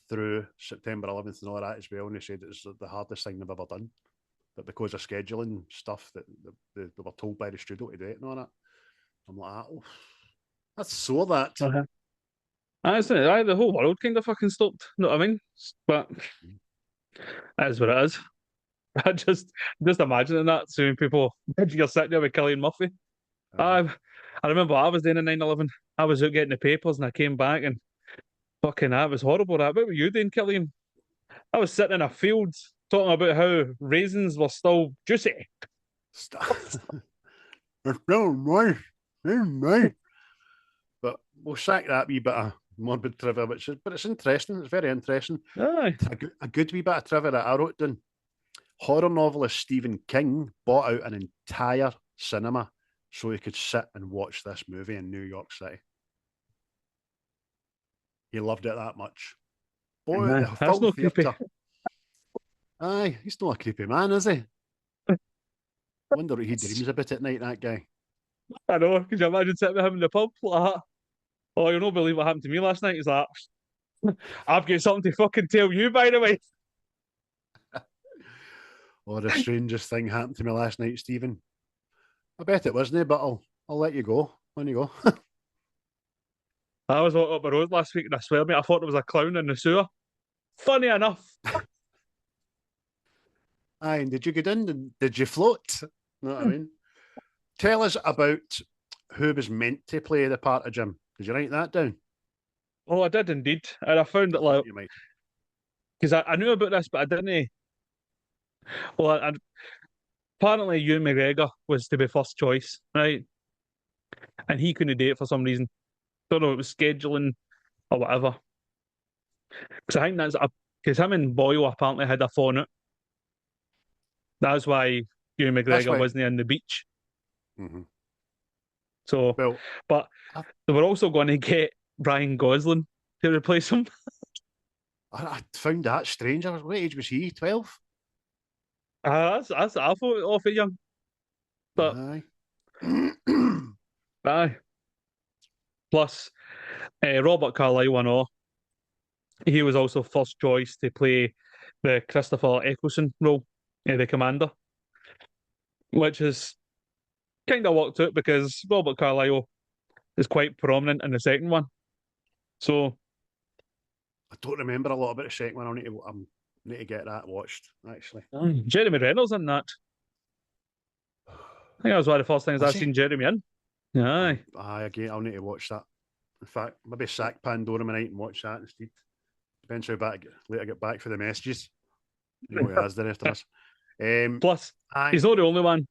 through September 11th and all that as well. And they said it was the hardest thing they've ever done. But because of scheduling stuff, that they were told by the studio to do it and all that. I'm like, oh, that's so that. The whole world kind of fucking stopped. Know what I mean? But that is what it is. I just imagining that, seeing people, you're sitting there with Cillian Murphy. I remember I was doing in 9/11. I was out getting the papers and I came back and fucking that was horrible. What were you doing, Cillian? I was sitting in a field talking about how raisins were still juicy. They're still nice. They're nice. But we'll sack that wee bit of morbid trivia, but it's interesting. It's very interesting. Aye. A good wee bit of trivia that I wrote down. Horror novelist Stephen King bought out an entire cinema so he could sit and watch this movie in New York City. He loved it that much. Boy, that's not creepy. Aye, he's not a creepy man, is he? Wonder what he dreams about at night, that guy. I know. Could you imagine sitting with him in the pub like that? Oh, you'll not believe what happened to me last night. He's like, I've got something to fucking tell you, by the way. Oh, the strangest thing happened to me last night, Stephen. I bet it wasn't, but I'll let you go. On you go. I was up the road last week and I swear, mate, I thought there was a clown in the sewer. Funny enough. Aye, and did you get in? Did you float? You know what I mean? Tell us about who was meant to play the part of Jim. Did you write that down? Oh, I did indeed. And I found it like... Because I knew about this, but I didn't... Well, apparently Ewan McGregor was to be first choice, right? And he couldn't do it for some reason. Don't know, it was scheduling or whatever. Because I think that's... Because him and Boyle apparently had a falling out. That's why Ewan McGregor wasn't in the beach. Mm-hmm. So, well, but they were also going to get Ryan Gosling to replace him. I found that strange. What age was he? 12? That's I thought awful young. But aye. Plus, Robert Carlyle, I know, he was also first choice to play the Christopher Eccleston role, the commander, which is kind of worked out because Robert Carlyle is quite prominent in the second one. So I don't remember a lot about the second one. I need to get that watched, actually. Jeremy Reynolds in that. I think that was one of the first things I've seen Jeremy in. Aye. Again, I'll need to watch that. In fact, maybe sack Pandora tonight and watch that instead. Depends how late I get back for the messages. You know what he has there after us. Plus, he's not the only one.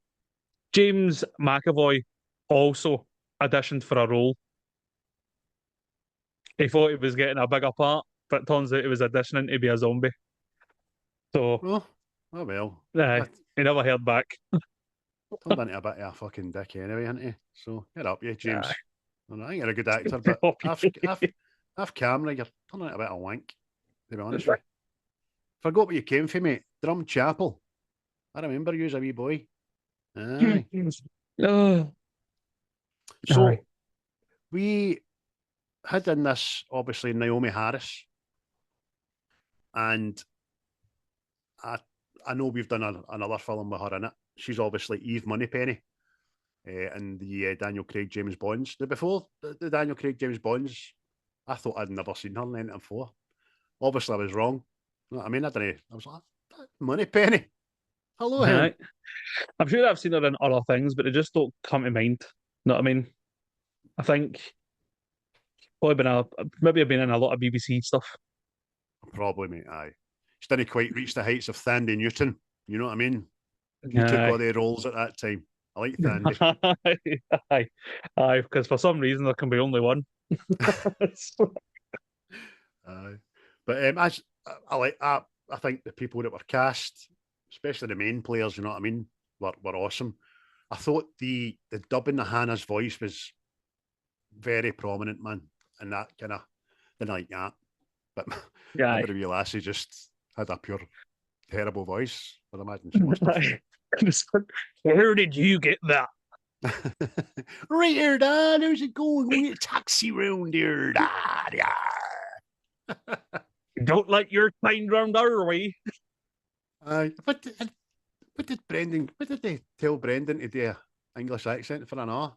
James McAvoy also auditioned for a role. He thought he was getting a bigger part, but it turns out he was auditioning to be a zombie. So, oh well. He never heard back. Turned into a bit of a fucking dick anyway, isn't he? So get up, you, James. I think you're a good actor, but off camera, you're turning into a bit of a wank, to be honest with you. Forgot where you came from, mate. Drum Chapel. I remember you as a wee boy. Aye. So we had in this, obviously, Naomi Harris. And I know we've done another film with her in it. She's obviously Eve Moneypenny in the Daniel Craig James Bonds. Before the Daniel Craig James Bonds, I thought I'd never seen her in anything before. Obviously, I was wrong. You know what I mean? I was like, Moneypenny. Hello, him. I'm sure I've seen her in other things, but they just don't come to mind. You know what I mean? I think maybe I've been in a lot of BBC stuff. Probably, mate. Aye. She didn't quite reach the heights of Thandie Newton. You know what I mean? He took all the roles at that time. I like Thandie. Aye, because for some reason there can be only one. Aye. But I think the people that were cast, especially the main players, you know what I mean, were awesome. I thought the dubbing of Hannah's voice was very prominent, man, and that kind of didn't like that. But every wee lassie just had a pure terrible voice. I'd imagine she must have. Where did you get that? Right here, Dad. How's it going? We get a taxi round here, Dad. Yeah. Don't like your kind round our way. What did they tell Brendan to do an English accent for an hour?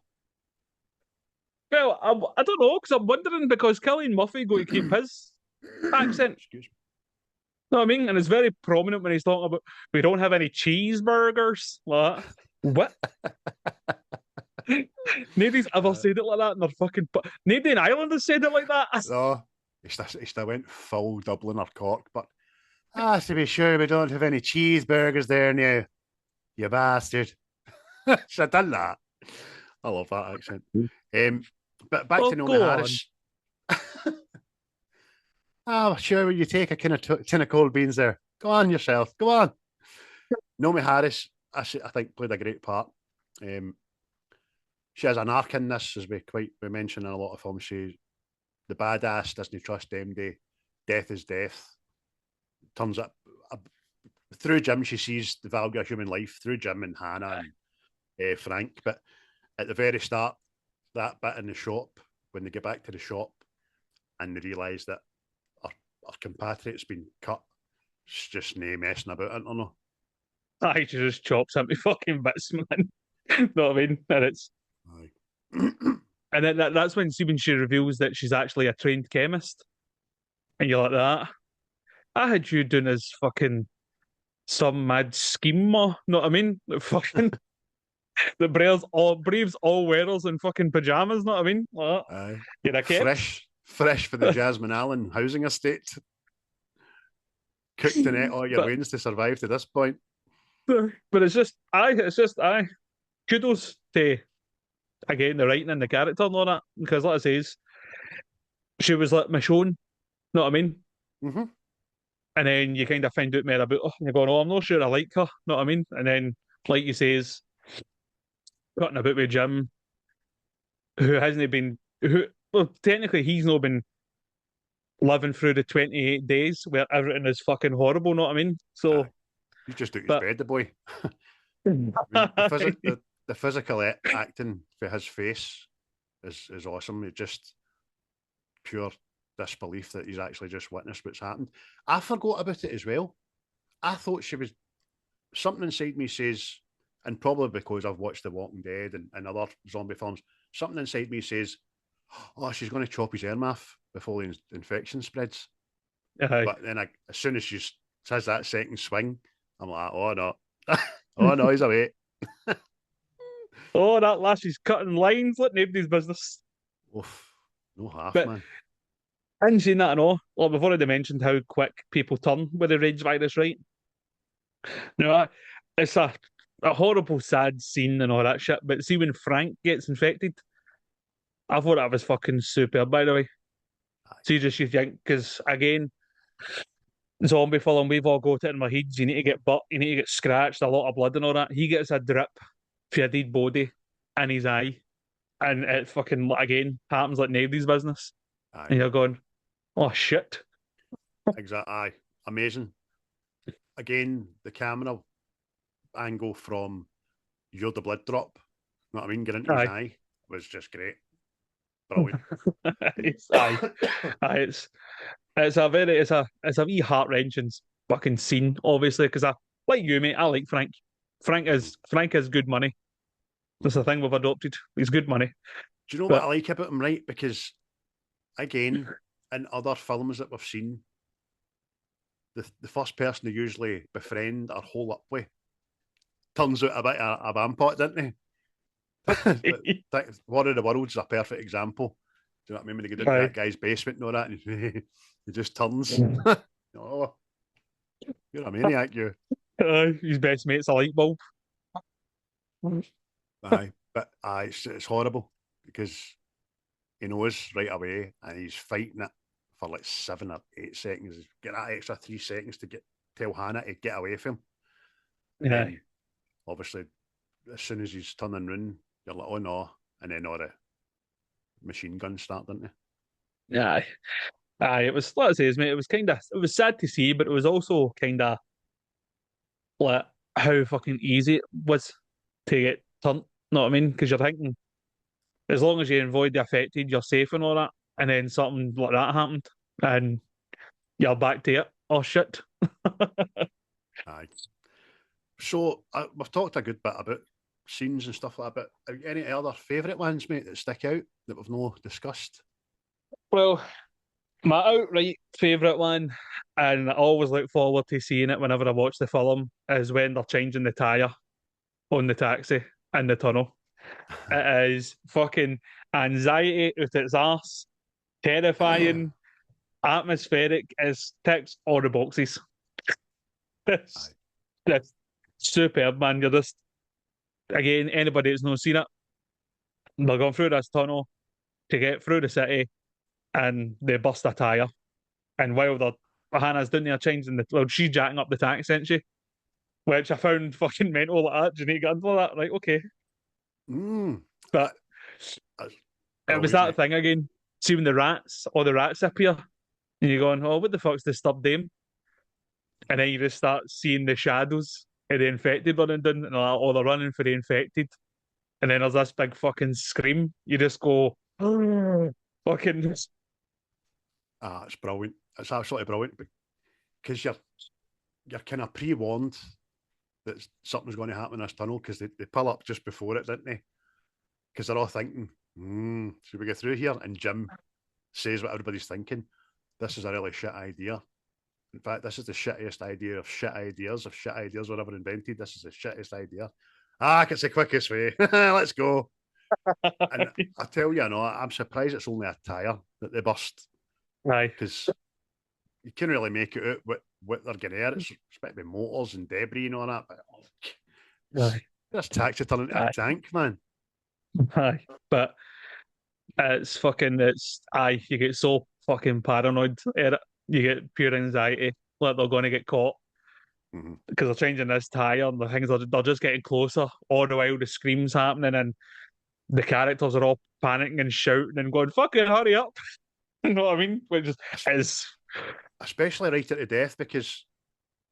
Well, I don't know, because I'm wondering, because Cillian Murphy going to keep his accent. Excuse me. You know what I mean? And it's very prominent when he's talking about, we don't have any cheeseburgers. Like, what? Nobody's ever said it like that in their fucking... Nobody in Ireland has said it like that. No, he still went full Dublin or Cork, but to be sure we don't have any cheeseburgers there now, you bastard. Should have done that. I love that accent. But back to Naomi Harris. Sure, will you take a tin of cold beans there? Go on yourself. Go on. Naomi Harris, I think, played a great part. She has an arc in this, as we mentioned in a lot of films. She's the badass, doesn't trust MD. Death is death. Turns up through Jim, she sees the value of human life through Jim and Hannah and Frank. But at the very start, that bit in the shop, when they get back to the shop and they realise that our compatriot's been cut, it's just no messing about, isn't there? Aye, she just chops him to fucking bits, man. Know what I mean? And it's... and then that's when she reveals that she's actually a trained chemist. And you're like that. I had you doing as fucking some mad schemer, know what I mean? Fucking the braves all wearers in fucking pajamas, know what I mean? Like, you're a fresh for the Jasmine Allen housing estate. Cooked in it all your wings to survive to this point. But it's just kudos to again the writing and the character and all that, because like I says, she was like Michonne, know what I mean? Mm-hmm. And then you kind of find out more about her, and you're going, oh, I'm not sure I like her, know what I mean? And then, like you says, cutting about with Jim, well, technically he's not been living through the 28 days where everything is fucking horrible, know what I mean? So he's just out his bed, the boy. I mean, the physical acting for his face is awesome. It's just pure disbelief that he's actually just witnessed what's happened. I forgot about it as well. I thought she was... Something inside me says, and probably because I've watched The Walking Dead and other zombie films, something inside me says, oh, she's going to chop his arm off before the infection spreads. But then as soon as she says that second swing, I'm like, oh no. Oh no, he's away. Oh, that lass is cutting lines like nobody's business. Oof. No half, But man. I hadn't seen that and all. Well, we've already mentioned how quick people turn with the rage virus, right? No, it's a horrible, sad scene and all that shit. But see, when Frank gets infected, I thought that was fucking superb, by the way. So you think, because again, zombie film, we've all got it in our heads. You need to get butt, you need to get scratched, a lot of blood and all that. He gets a drip for a dead body in his eye, and it fucking, again, happens like nobody's business. Aye. And you're going, oh shit. Exactly. Aye. Amazing. Again, the camera angle from you're the blood drop, you know what I mean? Get into his eye was just great. Brilliant. Aye. It's a wee heart wrenching fucking scene, obviously, because I like you, mate. I like Frank. Frank is good money. That's the thing we've adopted. He's good money. Do you know what I like about him, right? Because again, in other films that we've seen, the first person to usually befriend or hole up with turns out a bit of a vampot, didn't he? War of the Worlds is a perfect example. Do you know what I mean? When they get into that guy's basement and all that, and he just turns. Oh, you're a maniac, you. His best mate's a light bulb. Aye, but it's horrible because he knows right away and he's fighting it for like 7 or 8 seconds. Get that extra 3 seconds to tell Hannah to get away from him. Yeah. Obviously, as soon as he's turning round, you're like, oh no. And then all the machine guns start, don't they? Yeah. Aye, it was, like I say, mate, it was sad to see, but it was also kind of like how fucking easy it was to get turned. Know what I mean? Because you're thinking, as long as you avoid the affected, you're safe and all that. And then something like that happened, and you're back to it. Oh shit! Aye. So we've talked a good bit about scenes and stuff like that. But have you any other favourite ones, mate, that stick out that we've not discussed? Well, my outright favourite one, and I always look forward to seeing it whenever I watch the film, is when they're changing the tyre on the taxi in the tunnel. It is fucking anxiety with its arse, terrifying, atmospheric, as ticks all the boxes. That's superb, man. You're just, again, anybody that's not seen it, they're going through this tunnel to get through the city and they bust a tyre. And while Hannah's down there changing she's jacking up the taxi, isn't she? Which I found fucking mental like that. Do you need to get into that? Right, okay. But it was that thing again. See when all the rats appear, and you're going, oh, what the fuck's disturbed them? And then you just start seeing the shadows of the infected running down, and all they're running for the infected. And then there's this big fucking scream. You just go, oh, fucking. It's brilliant. It's absolutely brilliant because you're kind of pre-warned that something's going to happen in this tunnel because they pull up just before it, didn't they? Because they're all thinking, should we get through here? And Jim says what everybody's thinking. This is a really shit idea. In fact, this is the shittiest idea of shit ideas. If shit ideas were ever invented, this is the shittiest idea. It's the quickest way. Let's go. And I tell you, I'm surprised it's only a tyre that they bust. Right. Because you can't really make it out what they're getting at. It's supposed to be motors and debris and all that. But this taxi turning into a tank, man. Aye. But you get so fucking paranoid at it. You get pure anxiety like they're going to get caught because they're changing this tyre and the things they're just getting closer all the while the screams happening and the characters are all panicking and shouting and going, fucking hurry up. You know what I mean? Which is especially right at the death because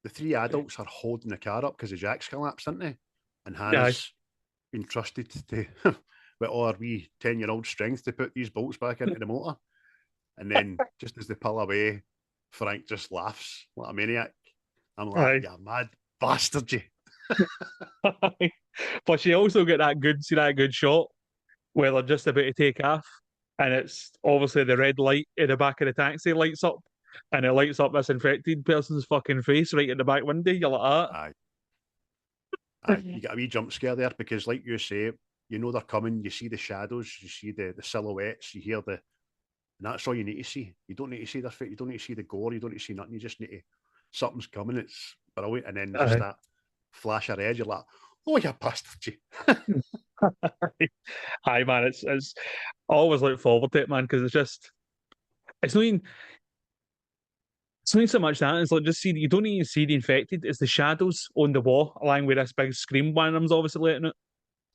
the 3 adults are holding the car up because the jack's collapsed, isn't they? And Hannah's been trusted to with all our wee 10-year-old strength to put these bolts back into the motor. And then just as they pull away, Frank just laughs like a maniac. I'm like, you mad bastard, you. But you also get that good shot where they're just about to take off, and it's obviously the red light in the back of the taxi lights up, and it lights up this infected person's fucking face right in the back window. You're like, you get a wee jump scare there because, like you say, you know they're coming. You see the shadows, you see the silhouettes, you hear the And that's all you need to see. You don't need to see their face. You don't need to see the gore. You don't need to see nothing. You just need to, something's coming. It's brilliant. And then just that flash of red. You're like, oh, you bastard. Hi, man. It's I always look forward to it, man, because it's not even so much that. It's like just see, you don't even see the infected. It's the shadows on the wall, along with this big scream banner's obviously letting it.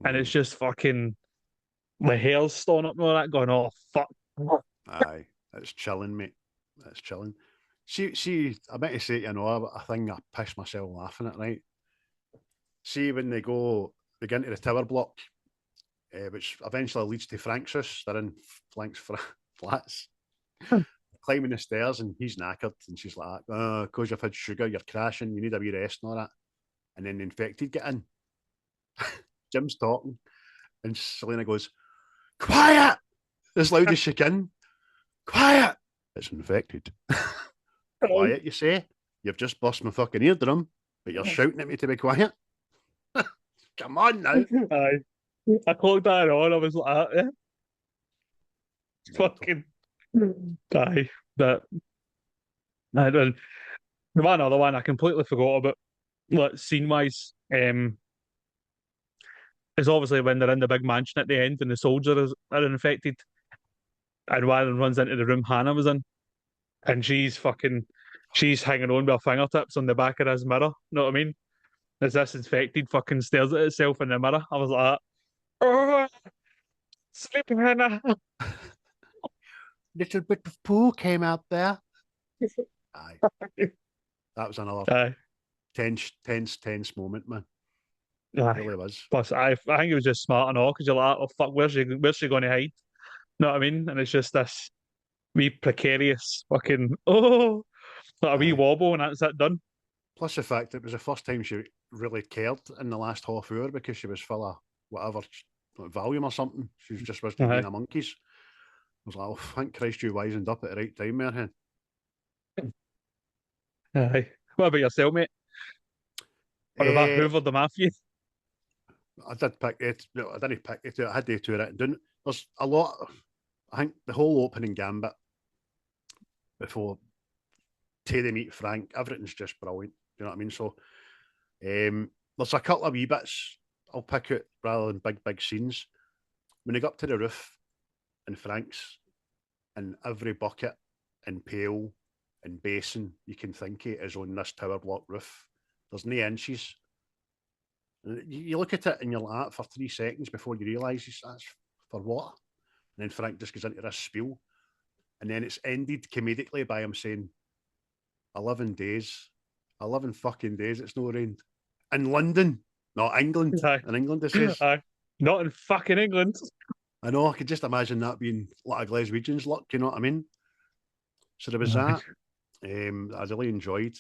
And it's just fucking the hair's standing up and all that, going, oh, fuck. Aye, it's chilling, mate. It's chilling. See, I meant to say, you know, a thing I pissed myself laughing at, right? See, when they get into the tower block, which eventually leads to Frank's house, they're in Frank's flats, climbing the stairs, and he's knackered, and she's like, oh, because you've had sugar, you're crashing, you need a wee rest and all that. And then the infected get in. Jim's talking, and Selena goes, quiet! As loud as she can. Quiet! It's infected. Quiet, you say? You've just bust my fucking eardrum, but you're shouting at me to be quiet? Come on now. I clocked that on, I was like, yeah. Fucking die. But the one other one I completely forgot about, like, scene wise, is obviously when they're in the big mansion at the end and the soldiers are infected. And Warren runs into the room Hannah was in, and she's hanging on with her fingertips on the back of his mirror. You know what I mean? As this infected fucking stares at itself in the mirror. I was like, oh, sleeping Hannah. Little bit of poo came out there. Aye. That was another tense moment, man. It really was. Plus, I think it was just smart and all, because you're like, oh fuck, where's she going to hide? Know what I mean? And it's just this wee precarious fucking like a wee wobble, and that's it done. Plus the fact it was the first time she really cared in the last half hour, because she was full of whatever, like Valium or something. She just was being a monkeys. I was like, oh, thank Christ you wisened up at the right time, man. Aye. What about yourself, mate? Or have I hoovered them after you? I did pick it. No, I didn't pick it. I had the two written down. There's a lot. I think the whole opening gambit before Terry meet Frank, everything's just brilliant. You know what I mean? So there's a couple of wee bits I'll pick out rather than big scenes. When they go up to the roof and Frank's, and every bucket and pail and basin you can think of is on this tower block roof. There's no inches. You look at it and you're like that for 3 seconds before you realise that's for what? And then Frank just goes into this spiel. And then it's ended comedically by him saying, 11 days. 11 fucking days it's no rained. In London, not England. Aye. In England, it says. Aye. Not in fucking England. I know, I could just imagine that being like a Glaswegian's luck, you know what I mean? So there was that. I really enjoyed.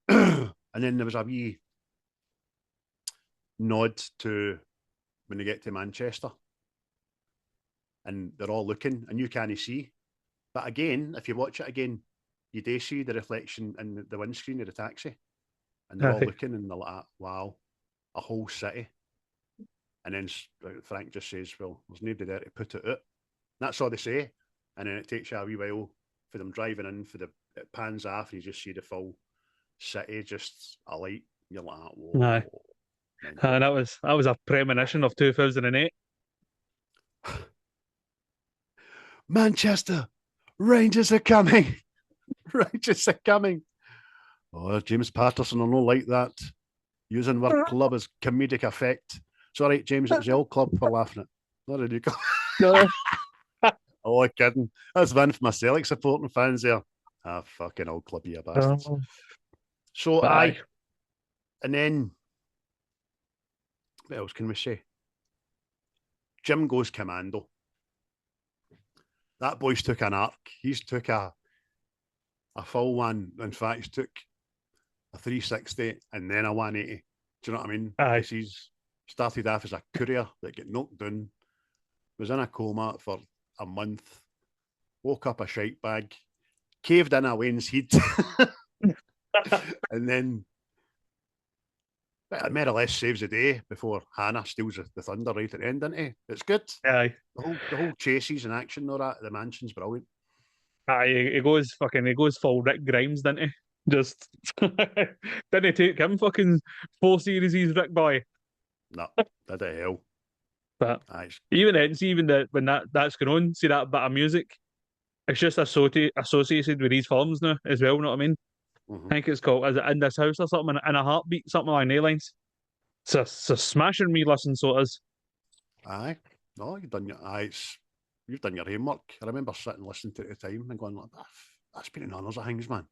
And then there was a wee nod to when they get to Manchester. And they're all looking, and you can't see. But again, if you watch it again, you do see the reflection in the windscreen of the taxi. And they're all looking, and they're like, wow, a whole city. And then Frank just says, well, there's nobody there to put it out. That's all they say. And then it takes you a wee while for them driving in, it pans off, and you just see the full city just alight. You're like, whoa. Aye. And that was a premonition of 2008. Manchester, Rangers are coming. Rangers are coming. Oh, James Patterson will not like that. Using our club as comedic effect. Sorry, James, it was the old club for laughing at. Not a new club. No. Oh, kidding. That's one for my Celtic supporting fans there. Ah, fucking old club, you bastards. So, aye. And then, what else can we say? Jim goes commando. That boy's took an arc. He's took a full one. In fact, he's took a 360 and then a 180. Do you know what I mean? Aye. He's started off as a courier that get knocked down, was in a coma for a month, woke up a shite bag, caved in a Wayne's heat, and then more or less saves the day before Hannah steals the thunder right at the end, isn't he? It's good. Aye. The whole chases and action, all that, the mansion's brilliant. He goes full Rick Grimes, didn't he? Just didn't he take him fucking 4 series, Rick Boy? No, did it hell. But Aye. even then, see, even when that's going on, see that bit of music, it's just associated with these films now as well. You know what I mean? Mm-hmm. I think it's called "Is It in This House" or something, in a heartbeat, something along those lines. It's a smashing me listen, so it is. Aye. No, you've done your homework. I remember sitting listening to it at the time and going, like, that's been in honours of things, man.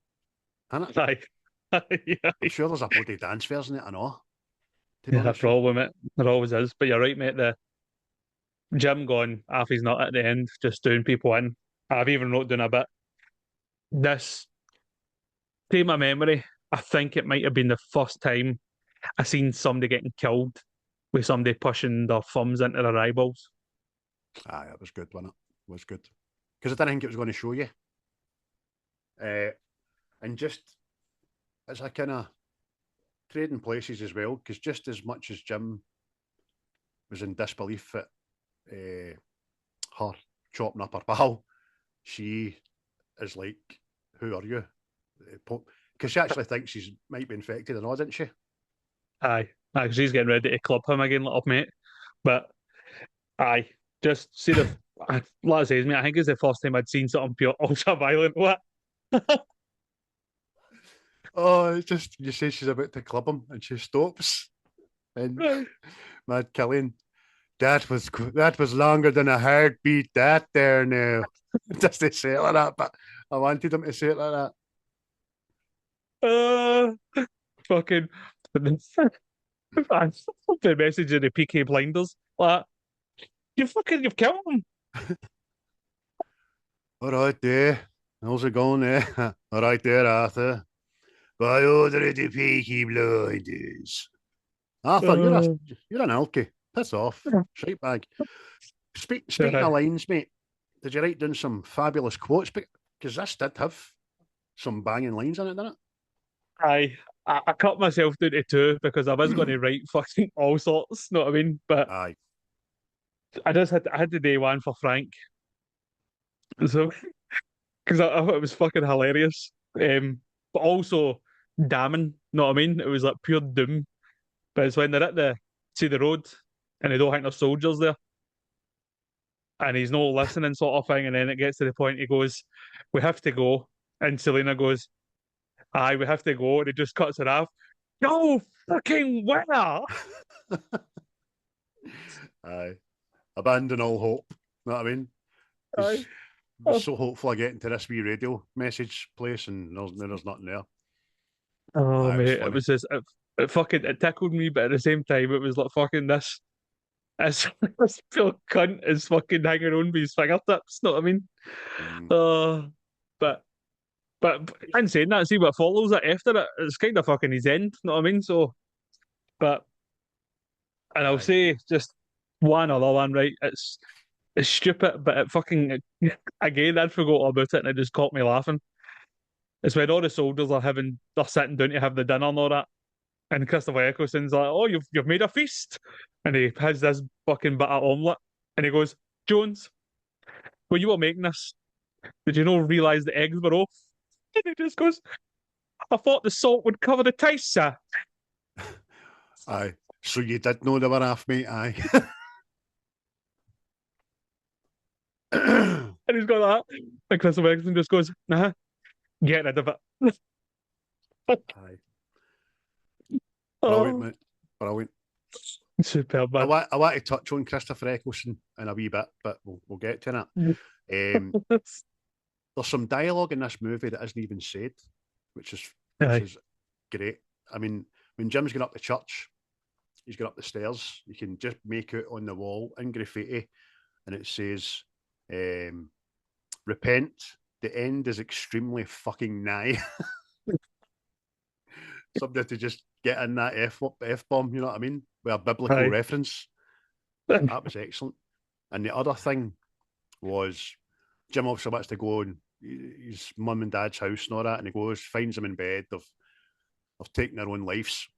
Isn't it? Aye. Yeah. I'm sure there's a bloody dance version of it, I know. Yeah, probably, mate. There always is. But you're right, mate. The Jim gone, half he's not at the end, just doing people in. I've even wrote down a bit. This, to my memory, I think it might have been the first time I seen somebody getting killed with somebody pushing their thumbs into their eyeballs. Aye, it was good, wasn't it? It was good. Because I didn't think it was going to show you. And just as a kind of trading places as well, because just as much as Jim was in disbelief at her chopping up her pal, she is like, who are you? Because she actually thinks she might be infected and all, didn't she? Aye, because he's getting ready to club him again, little mate. But aye, just see the like I say, mate, I think it's the first time I'd seen something pure ultra violent. What? Oh, it's just you say she's about to club him and she stops. And Mad Killian, that was longer than a heartbeat, that there now. Just to say it like that, but I wanted him to say it like that. Fucking the message of the PK Blinders. Like, you've killed him. All right there. How's it going there? All right there, Arthur. By order of the Peaky Blinders. Arthur, you're an alky. Piss off. Shite bag. Speaking of lines, mate, did you write down some fabulous quotes? Because this did have some banging lines in it, didn't it? Aye. I cut myself down to 2 because I was going to write fucking all sorts, know what I mean? But aye. I had the day one for Frank. So, because I thought it was fucking hilarious. But also damning, know what I mean? It was like pure doom. But it's when they're at the road and they don't think there's soldiers there. And he's not listening, sort of thing. And then it gets to the point he goes, "We have to go." And Selena goes, "Aye, we have to go." And he just cuts it off. Go fucking where? Aye. Abandon all hope. Know what I mean? I was so hopeful of getting to this wee radio message place and there's nothing there. Oh, mate, it was just, it tickled me, but at the same time, it was like fucking this pure cunt is fucking hanging on with his fingertips, know what I mean? But in saying that, see what follows it after it, it's kind of fucking his end, know what I mean? So, but, and I'll say just one other one, right? It's stupid, but it fucking, again, I'd forgot about it and it just caught me laughing. It's when all the soldiers they're sitting down to have the dinner and all that. And Christopher Eccleston's like, "Oh, you've made a feast," and he has this fucking butter omelette, and he goes, "Jones, when you were making this, did you not realise the eggs were off?" And he just goes, "I thought the salt would cover the taste, sir." Aye, so you did know they were off, mate. Aye. And he's got that, and Christopher Eccleston just goes, "Nah, get rid of it." Aye. Brilliant, mate. Brilliant. Superb, man. I want to touch on Christopher Eccleston in a wee bit, but we'll get to that. There's some dialogue in this movie that isn't even said, which is great. I mean, when Jim's going up the church, he's going up the stairs, you can just make out on the wall in graffiti, and it says, "Repent, the end is extremely fucking nigh." Somebody to just get in that F-bomb, you know what I mean? With a biblical reference. That was excellent. And the other thing was Jim obviously wants to go on his mum and dad's house and all that, and he goes, finds them in bed, they've taken their own lives,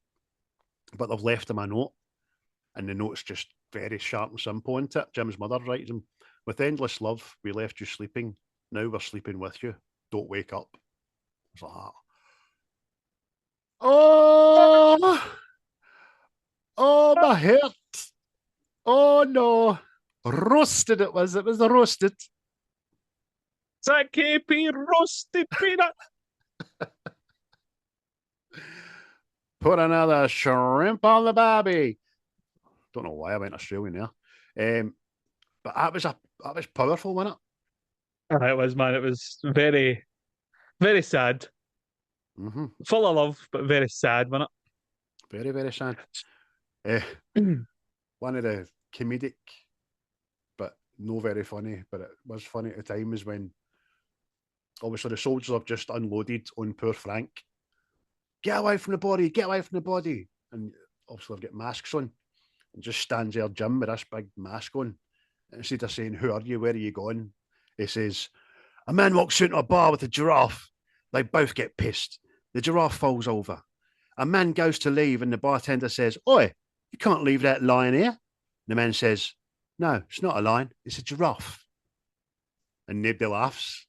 but they've left him a note, and the note's just very sharp and simple, isn't it? Jim's mother writes him, "With endless love, we left you sleeping. Now we're sleeping with you. Don't wake up. It's like that. Oh, oh, my head. Oh, no. Roasted it was. It was the roasted. It's that KP roasted peanut. Put another shrimp on the barbie. Don't know why I went Australian there. But that was powerful, wasn't it? It was, man. It was very, very sad. Mm-hmm. Full of love, but very sad, wasn't it? Very, very sad. One of the comedic, but no very funny, but it was funny at the time, is when obviously the soldiers have just unloaded on poor Frank. Get away from the body, get away from the body. And obviously they've got masks on. And just stands there, Jim, with this big mask on. And instead of saying, who are you, where are you going? He says, a man walks into a bar with a giraffe. They both get pissed. The giraffe falls over. A man goes to leave and the bartender says, oi, you can't leave that lion here. The man says, no, it's not a lion, it's a giraffe. And nobody laughs.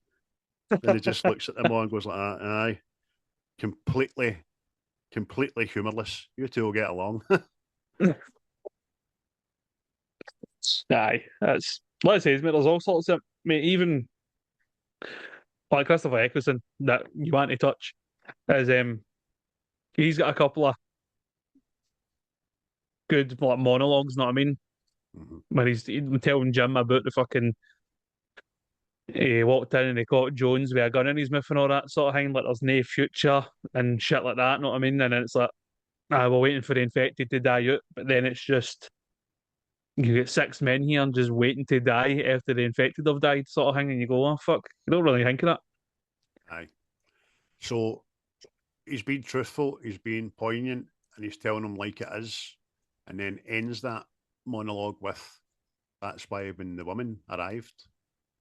Then he just looks at them all and goes like that, aye. Completely humorless. You two will get along. Aye, that's like I say, mate, there's all sorts of, mate, even like Christopher Eccleston that you want to touch is he's got a couple of good like monologues, know what I mean? Mm-hmm. When he's telling Jim about the fucking he walked in and he caught Jones with a gun in his mouth and all that sort of thing, like there's no future and shit like that, know what I mean? And then it's like, we're waiting for the infected to die out, but then it's just you get 6 men here and just waiting to die after the infected have died, sort of thing, and you go, oh fuck, you don't really think of that. Aye. So he's being truthful, he's being poignant, and he's telling them like it is, and then ends that monologue with, that's why when the woman arrived,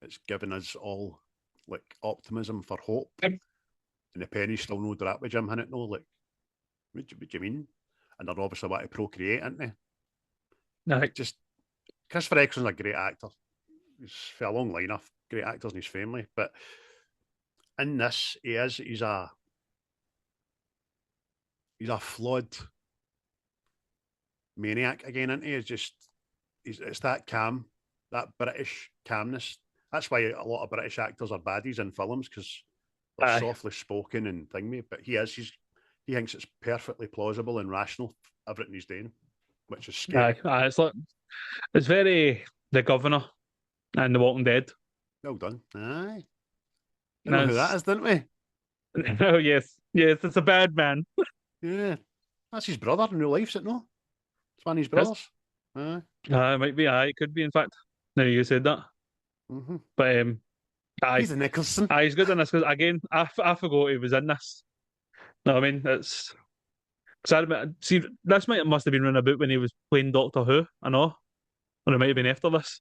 it's given us all like optimism for hope. Yep. And the penny's still no drop with Jim in it, no, like, what do you mean? And they're obviously want to procreate, aren't they? No, just Christopher Eccleston's a great actor. He's for a long line of great actors in his family, but in this, he's a flawed maniac again, isn't he? It's that calm, that British calmness. That's why a lot of British actors are baddies in films, because they're softly spoken and thingy. But he thinks it's perfectly plausible and rational, everything he's doing, which is scary. It's very The Governor and The Walking Dead. Well done. Aye. You know who that is, didn't we? Oh, yes. Yes, it's a bad man. Yeah. That's his brother in real life, is it no? It's one of his brothers. Aye. It might be. Aye, it could be, in fact. Now you said that. Mm-hmm. But, aye. He's a Nicholson. Aye, he's good in this, because, again, I forgot he was in this. No, I mean, it's... See, this must have been running about when he was playing Doctor Who, I know. Or it might have been after this.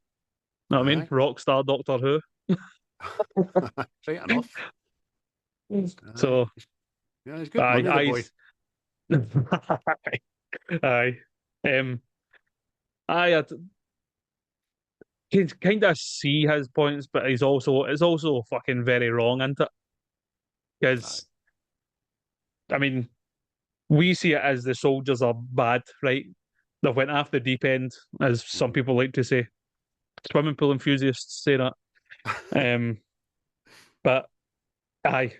Know what I mean? Rockstar Doctor Who. Right enough. So, yeah, he's good. Money, boy. Aye. I can kind of see his points, but it's also fucking very wrong, isn't it? Because, I mean, we see it as the soldiers are bad, right? They went off the deep end, as some people like to say. Swimming pool enthusiasts say that. But aye,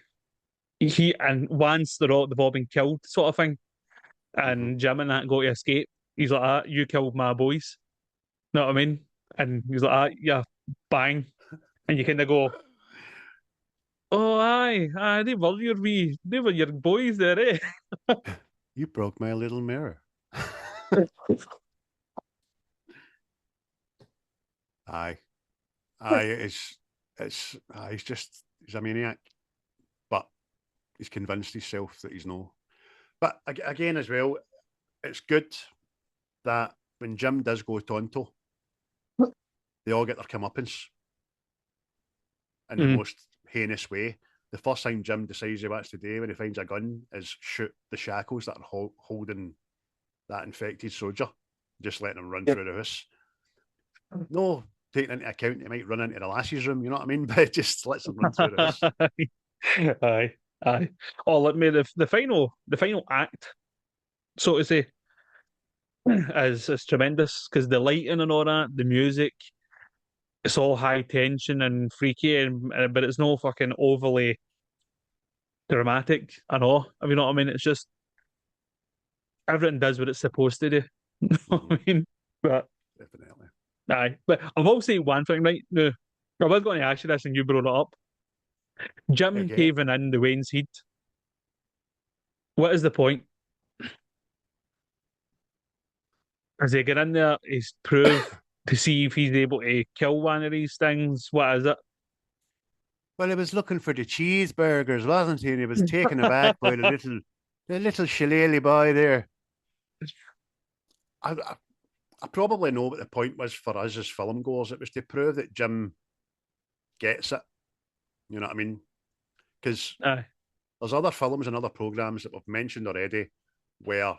and once they've all been killed, sort of thing, and Jim and that go to escape, he's like, you killed my boys. Know what I mean? And he's like, yeah, bang. And you kind of go, oh, aye, they were your boys there, eh? You broke my little mirror. Aye. He's a maniac, but he's convinced himself that he's no. But again, as well, it's good that when Jim does go Tonto, they all get their comeuppance in the most heinous way. The first thing Jim decides he wants to do when he finds a gun is shoot the shackles that are holding that infected soldier, just letting him run through the house. No, taking into account he might run into the lassies' room, you know what I mean? But it just lets them run through this. Aye, aye. Oh, let me the final act, so to say, is tremendous because the lighting and all that, the music, it's all high tension and freaky, but it's no fucking overly dramatic at all. You know what I mean? It's just everything does what it's supposed to do. You know what I mean? But Definitely. aye. But I will say one thing, right? No, I was going to ask you this and you brought it up. Jim caving in the Wayne's Heat. What is the point? Is he get in there? He's prove to see if he's able to kill one of these things. What is it? Well, he was looking for the cheeseburgers, wasn't he? And he was taken aback by the little shillelagh boy there. I probably know what the point was for us as film goers. It was to prove that Jim gets it. You know what I mean? Because there's other films and other programmes that we've mentioned already where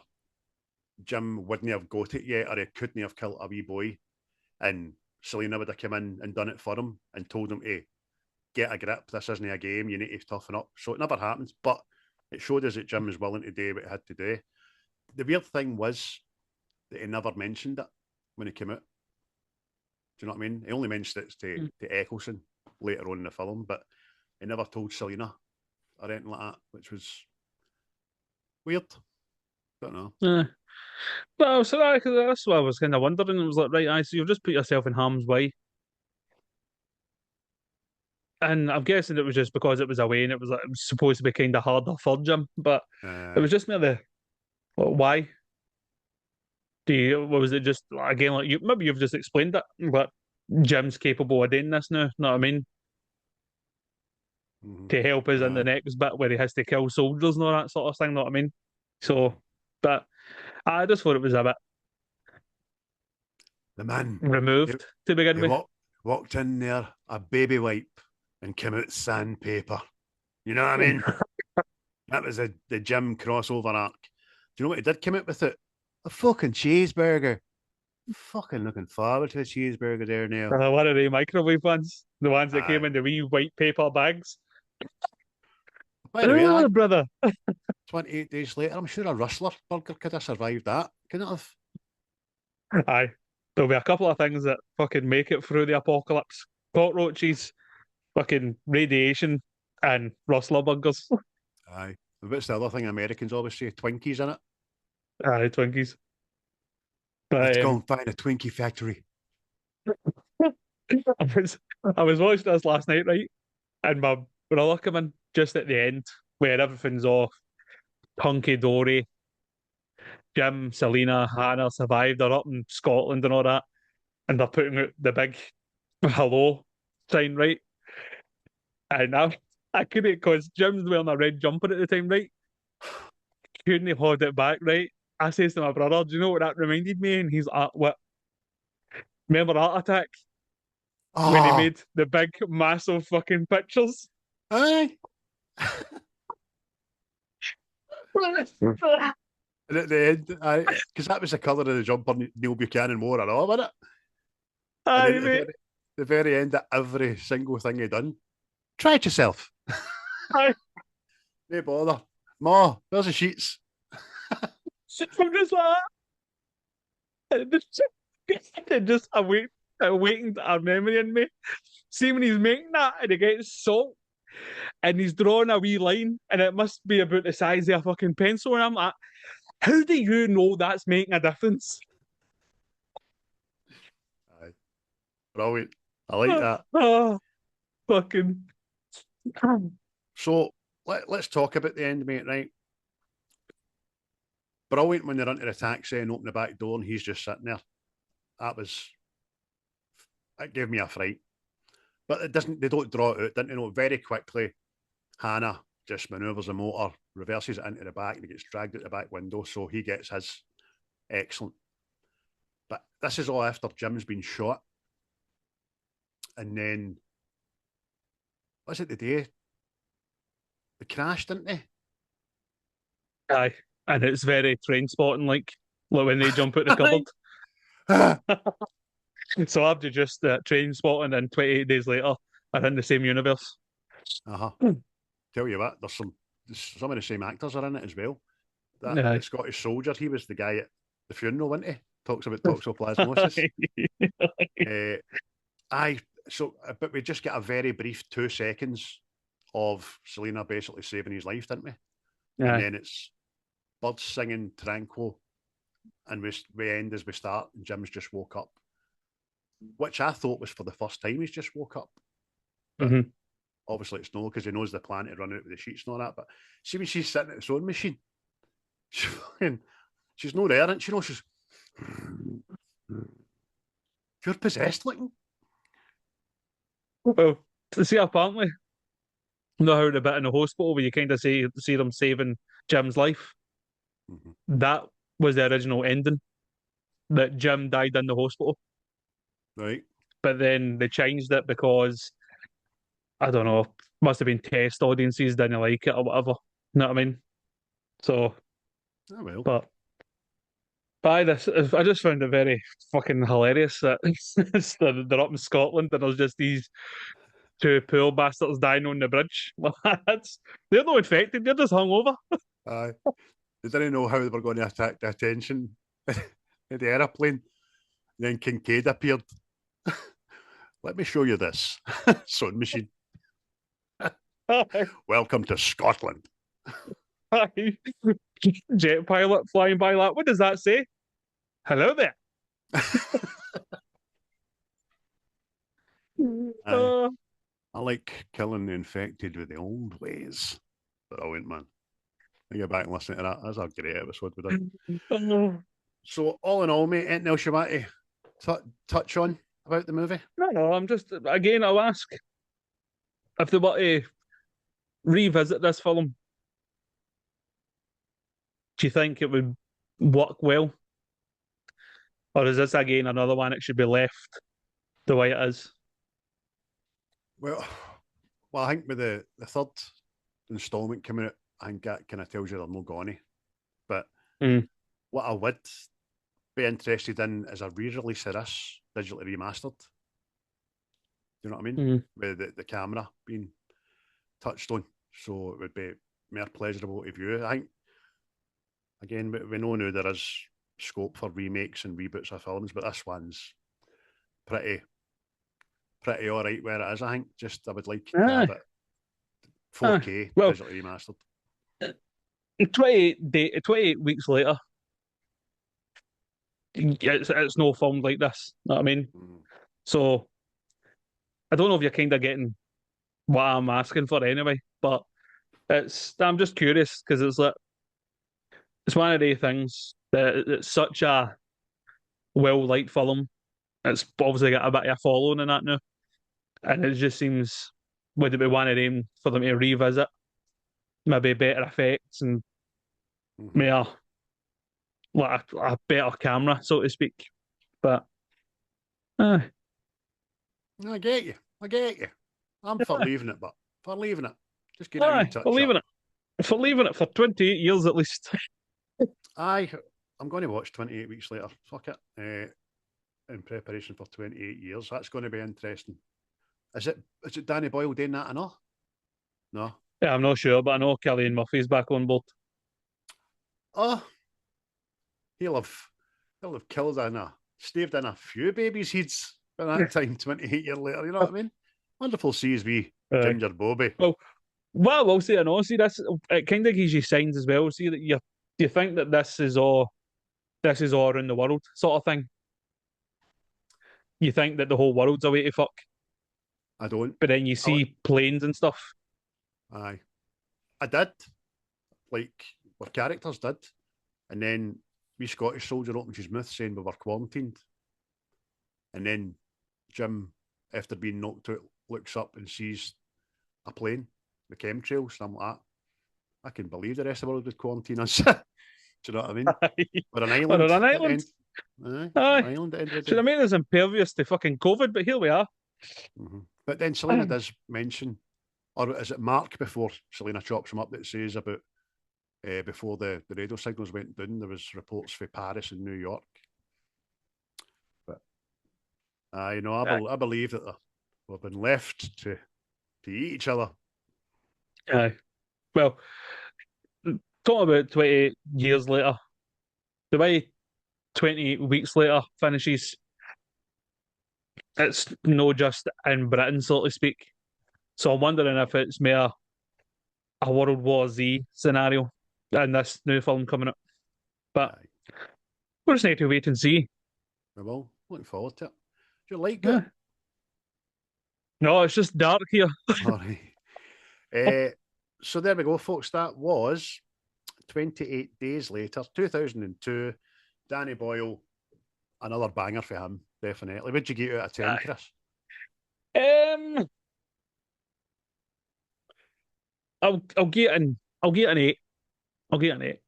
Jim wouldn't have got it yet, or he couldn't have killed a wee boy, and Selena would have come in and done it for him and told him to get a grip. This isn't a game. You need to toughen up. So it never happens, but it showed us that Jim was willing to do what he had to do. The weird thing was that he never mentioned it when he came out. Do you know what I mean? He only mentioned it to Eccleston later on in the film, but he never told Selena or anything like that, which was weird. Don't know. Well, so that's what I was kind of wondering. It was like, right, so you've just put yourself in harm's way. And I'm guessing it was just because it was away and it was supposed to be kind of harder for Jim, but it was just near why? Was it just again like maybe you've just explained it, but Jim's capable of doing this now, know what I mean? To help us in the next bit where he has to kill soldiers and all that sort of thing, know what I mean? So, but I just thought it was a bit the man removed to begin with. Walked in there, a baby wipe, and came out sandpaper. You know what I mean? That was the Jim crossover arc. Do you know what he did come out with it? A fucking cheeseburger. I'm fucking looking forward to a cheeseburger there now. One of the microwave ones, the ones that came in the wee white paper bags. By the way, brother. 28 days later, I'm sure a Rustler burger could have survived that. Couldn't it have? Aye. There'll be a couple of things that fucking make it through the apocalypse. Cockroaches, fucking radiation, and Rustler burgers. Aye. What's the other thing Americans always say? Twinkies in it? Aye, Twinkies. But, let's go and find a Twinkie factory. I was watching this last night, right? And my brother came in just at the end where everything's off. Hunky dory. Jim, Selena, Hannah survived. They're up in Scotland and all that. And they're putting out the big hello sign, right? And I couldn't, because Jim's wearing a red jumper at the time, right? Couldn't hold it back, right? I says to my brother, do you know what that reminded me? And he's like, what? Remember Art Attack? Oh. When he made the big, massive fucking pictures? Aye. And at the end, because that was the colour of the jumper Neil Buchanan wore and all, wasn't it? Aye, mate. The very end of every single thing he done. Try it yourself. Aye. No bother. Ma, where's the sheets? From just like that. Just awaiting our memory in me. See when he's making that and he gets salt and he's drawing a wee line and it must be about the size of a fucking pencil, and I'm like, how do you know that's making a difference? Aye. Brilliant. I like that. Oh, fucking. So let's talk about the end, mate, right? Brilliant when they're into the taxi and open the back door and he's just sitting there. That gave me a fright. But they don't draw it out, didn't they? Very quickly, Hannah just manoeuvres the motor, reverses it into the back, and he gets dragged out the back window, so he gets his. Excellent. But this is all after Jim's been shot. And then, what's it today? They crashed, didn't they? Aye. And it's very train spotting like when they jump out the cupboard. So I've just train spotting, and 28 days later are in the same universe. Tell you what, there's some of the same actors are in it as well. Aye. The Scottish soldier, he was the guy at the funeral, wasn't he? Talks about toxoplasmosis. But we just get a very brief 2 seconds of Selena basically saving his life, didn't we? And then it's birds singing tranquil, and we end as we start, and Jim's just woke up, which I thought was for the first time he's just woke up. But obviously it's no, because he knows the plan to run out with the sheets and all that. But see, when she's sitting at the sewing machine, she's not there, and she knows she's you're possessed looking. Well, see, apparently, you know how the bit in the hospital where you kind of see them saving Jim's life? That was the original ending, that Jim died in the hospital. Right. But then they changed it because, I don't know, must have been test audiences didn't like it or whatever. You know what I mean? So, but I just found it very fucking hilarious that they're up in Scotland and there's just these 2 poor bastards dying on the bridge. They're not infected, they're just hungover. They didn't know how they were going to attract the attention in the aeroplane. Then Kincaid appeared. Let me show you this sewing machine. Welcome to Scotland. Jet pilot flying by that. What does that say? Hello there. I like killing the infected with the old ways. Brilliant, man. I get back and listen to that. That's a great episode we did. So, all in all, mate, anything else you want to touch on about the movie? No, I'm just, again, I'll ask if they were to revisit this film, do you think it would work well? Or is this, again, another one that should be left the way it is? Well, I think with the third instalment coming out, I think that kind of tells you they're not going. But what I would be interested in is a re-release of this digitally remastered. You know what I mean? With the camera being touched on, so it would be more pleasurable to view. I think, again, we know now there is scope for remakes and reboots of films, but this one's pretty all right where it is. I think just I would like to have it 4K digitally remastered. 28 weeks later, it's no film like this. You know what I mean? So I don't know if you're kind of getting what I'm asking for anyway, but I'm just curious because it's one of the things that it's such a well-liked film. It's obviously got a bit of a following in that now, and it just seems, would it be one of them for them to revisit, maybe better effects and more like a better camera, so to speak. But I get you. I'm for leaving it, but for leaving it, just get a touch for leaving it for 28 years at least. I'm going to watch 28 weeks later. Fuck it. In preparation for 28 years. That's going to be interesting. Is it Danny Boyle doing that or not? No. Yeah, I'm not sure, but I know Cillian Murphy's back on board. Oh, he'll have killed staved in a few babies' heads by that time, 28 years later. You know what I mean? Wonderful CSV, Ginger Bobby. Well, what I will say, I know, see, this, it kind of gives you signs as well. See, that you think that this is all around the world sort of thing. You think that the whole world's a way to fuck. I don't. But then you see planes and stuff. Aye. I did. Like, our characters did. And then we Scottish soldier opens his mouth saying we were quarantined. And then Jim, after being knocked out, looks up and sees a plane, the chemtrails, and I'm like, I can believe the rest of the world was quarantined us. Do you know what I mean? We're an island. We're an island. An island at the end. Should have made us impervious to fucking COVID, but here we are. But then Selena does mention, or is it Mark before Selena chops him up, that says about before the radio signals went down, there was reports for Paris and New York. But I believe that we've been left to eat each other. Aye. Well, talking about 28 years later, the way 28 weeks later finishes, it's no just in Britain, so to speak. So I'm wondering if it's more a World War Z scenario in this new film coming up. But Aye. we'll just need to wait and see. We will. Looking forward to it. Do you like Yeah. it? No, it's just dark here. All right. So there we go, folks. That was 28 days later, 2002. Danny Boyle, another banger for him, definitely. What'd you get out of 10, Chris? I'll get an 8. I'll get an 8.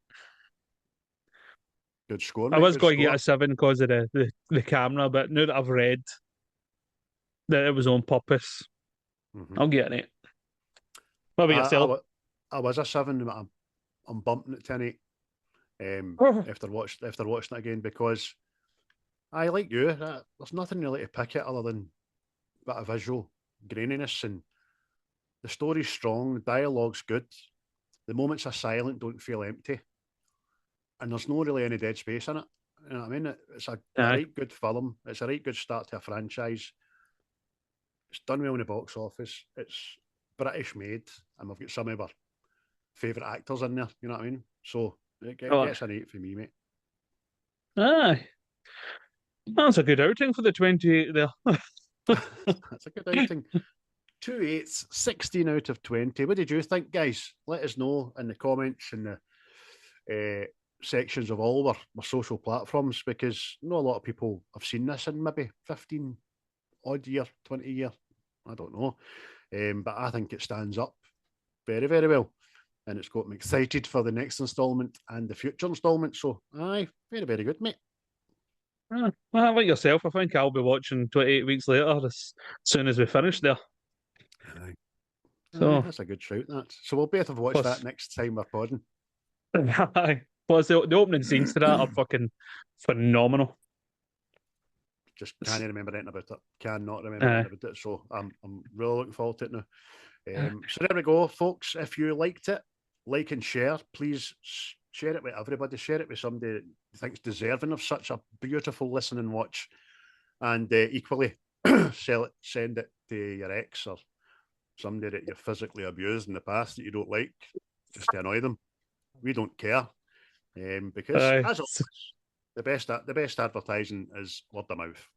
Good score, I mate. was Good going to score. get a 7 because of the camera, but now that I've read that it was on purpose, I'll get an 8. What about yourself? I was a 7, but I'm bumping it to an 8 after watching it again, because I like you. There's nothing really to pick it other than a bit of visual graininess, and the story's strong, the dialogue's good, the moments of silence don't feel empty, and there's no really any dead space in it. You know what I mean? It's a right good film. It's a right good start to a franchise. It's done well in the box office. It's British made, and we've got some of our favourite actors in there. You know what I mean? So it gets an 8 for me, mate. Aye. That's a good outing for the 28 there. That's a good outing. 2 8s, 16 out of 20. What did you think, guys? Let us know in the comments and the sections of all our social platforms, because not a lot of people have seen this in maybe 15 odd year, 20 year. I don't know. But I think it stands up very, very well. And it's got me excited for the next instalment and the future instalment. So, aye, very, very good, mate. Well, like yourself, I think I'll be watching 28 weeks later as soon as we finish there. Aye. So that's a good shout, that. So we'll both have watched that next time we're podding. Aye. Plus, the opening scenes to that are fucking phenomenal. Just can't remember anything about it. Cannot remember anything about it. So I'm really looking forward to it now. So there we go, folks. If you liked it, like and share. Please share it with everybody. Share it with somebody that you think's deserving of such a beautiful listen and watch. And equally, send it to your ex or somebody that you've physically abused in the past that you don't like, just to annoy them. We don't care. Because as always, the best advertising is word of mouth.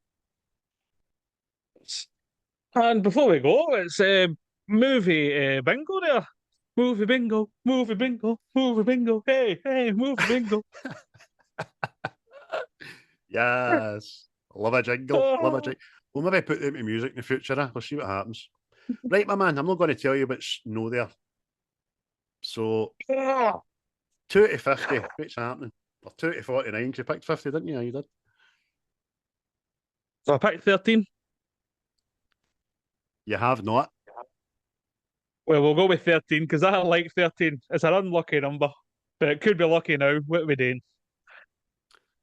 And before we go, it's movie bingo there. Movie bingo, movie bingo, movie bingo. Hey, movie bingo. Yes. Love a jingle. Love a jingle. We'll maybe put them to music in the future. We'll see what happens. Right, my man, I'm not going to tell you what's no there. So, 2 to 50, what's happening? Or 2 to 49, because you picked 50, didn't you? You did. So I picked 13. You have not. Well, we'll go with 13 because I like 13. It's an unlucky number, but it could be lucky now. What are we doing?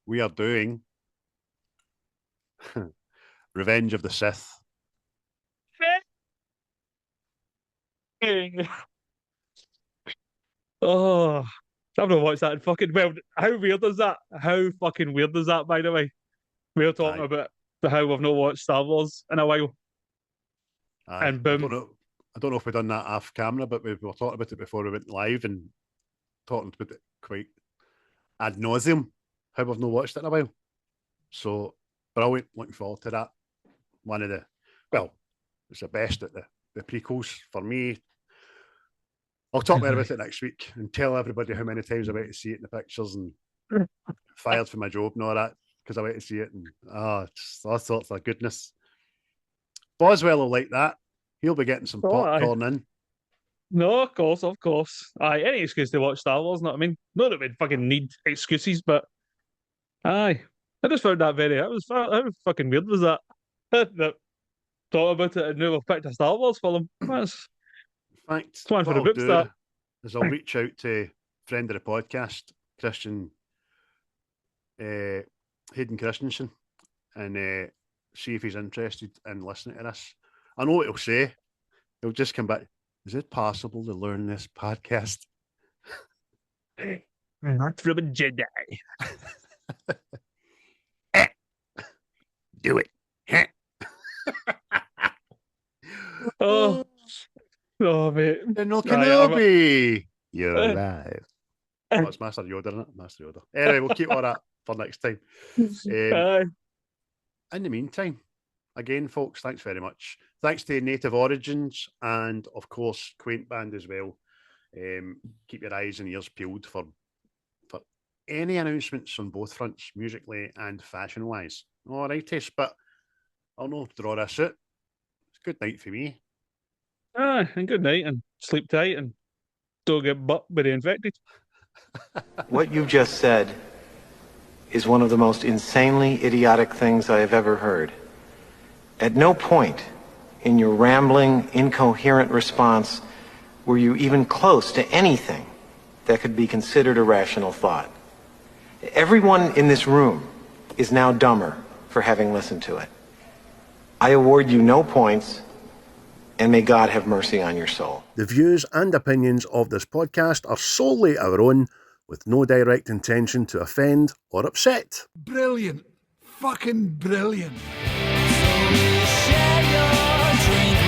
We are doing Revenge of the Sith. Oh, I've not watched that in fucking. Well, how weird is that? How fucking weird is that, by the way? We're talking about how we've not watched Star Wars in a while. And boom. I don't know if we've done that off camera, but we were talking about it before we went live and talking about it quite ad nauseum, how we've not watched it in a while. So, brilliant. Looking forward to that. One of it's the best at the prequels for me. I'll talk more about it next week and tell everybody how many times I went to see it in the pictures and fired from my job and all that because I went to see it, and just all sorts of goodness. Boswell will like that. He'll be getting some popcorn in. No, of course. Aye, any excuse to watch Star Wars, know what I mean? Not that we fucking need excuses, but aye. I just found that how fucking weird was that? That thought about it and knew we've picked a Star Wars film. That's one for the books, that. Is I'll reach out to friend of the podcast, Christian Hayden Christensen, and see if he's interested in listening to this. I know what he'll say. He'll just come back. Is it possible to learn this podcast? Not from a Jedi. Do it. Oh, mate. General Kenobi, you're alive. Oh, it's Master Yoda, isn't it? Master Yoda. Anyway, we'll keep all that for next time. In the meantime, again, folks, thanks very much. Thanks to Native Origins and, of course, Quaint Band as well. Keep your eyes and ears peeled for any announcements on both fronts, musically and fashion-wise. All righty, but I'll not draw this out. It's good night for me. And good night, and sleep tight, and don't get butt by the infected. What you just said is one of the most insanely idiotic things I have ever heard. At no point in your rambling, incoherent response were you even close to anything that could be considered a rational thought. Everyone in this room is now dumber for having listened to it. I award you no points, and may God have mercy on your soul. The views and opinions of this podcast are solely our own, with no direct intention to offend or upset. Brilliant. Fucking brilliant. So we share your dream.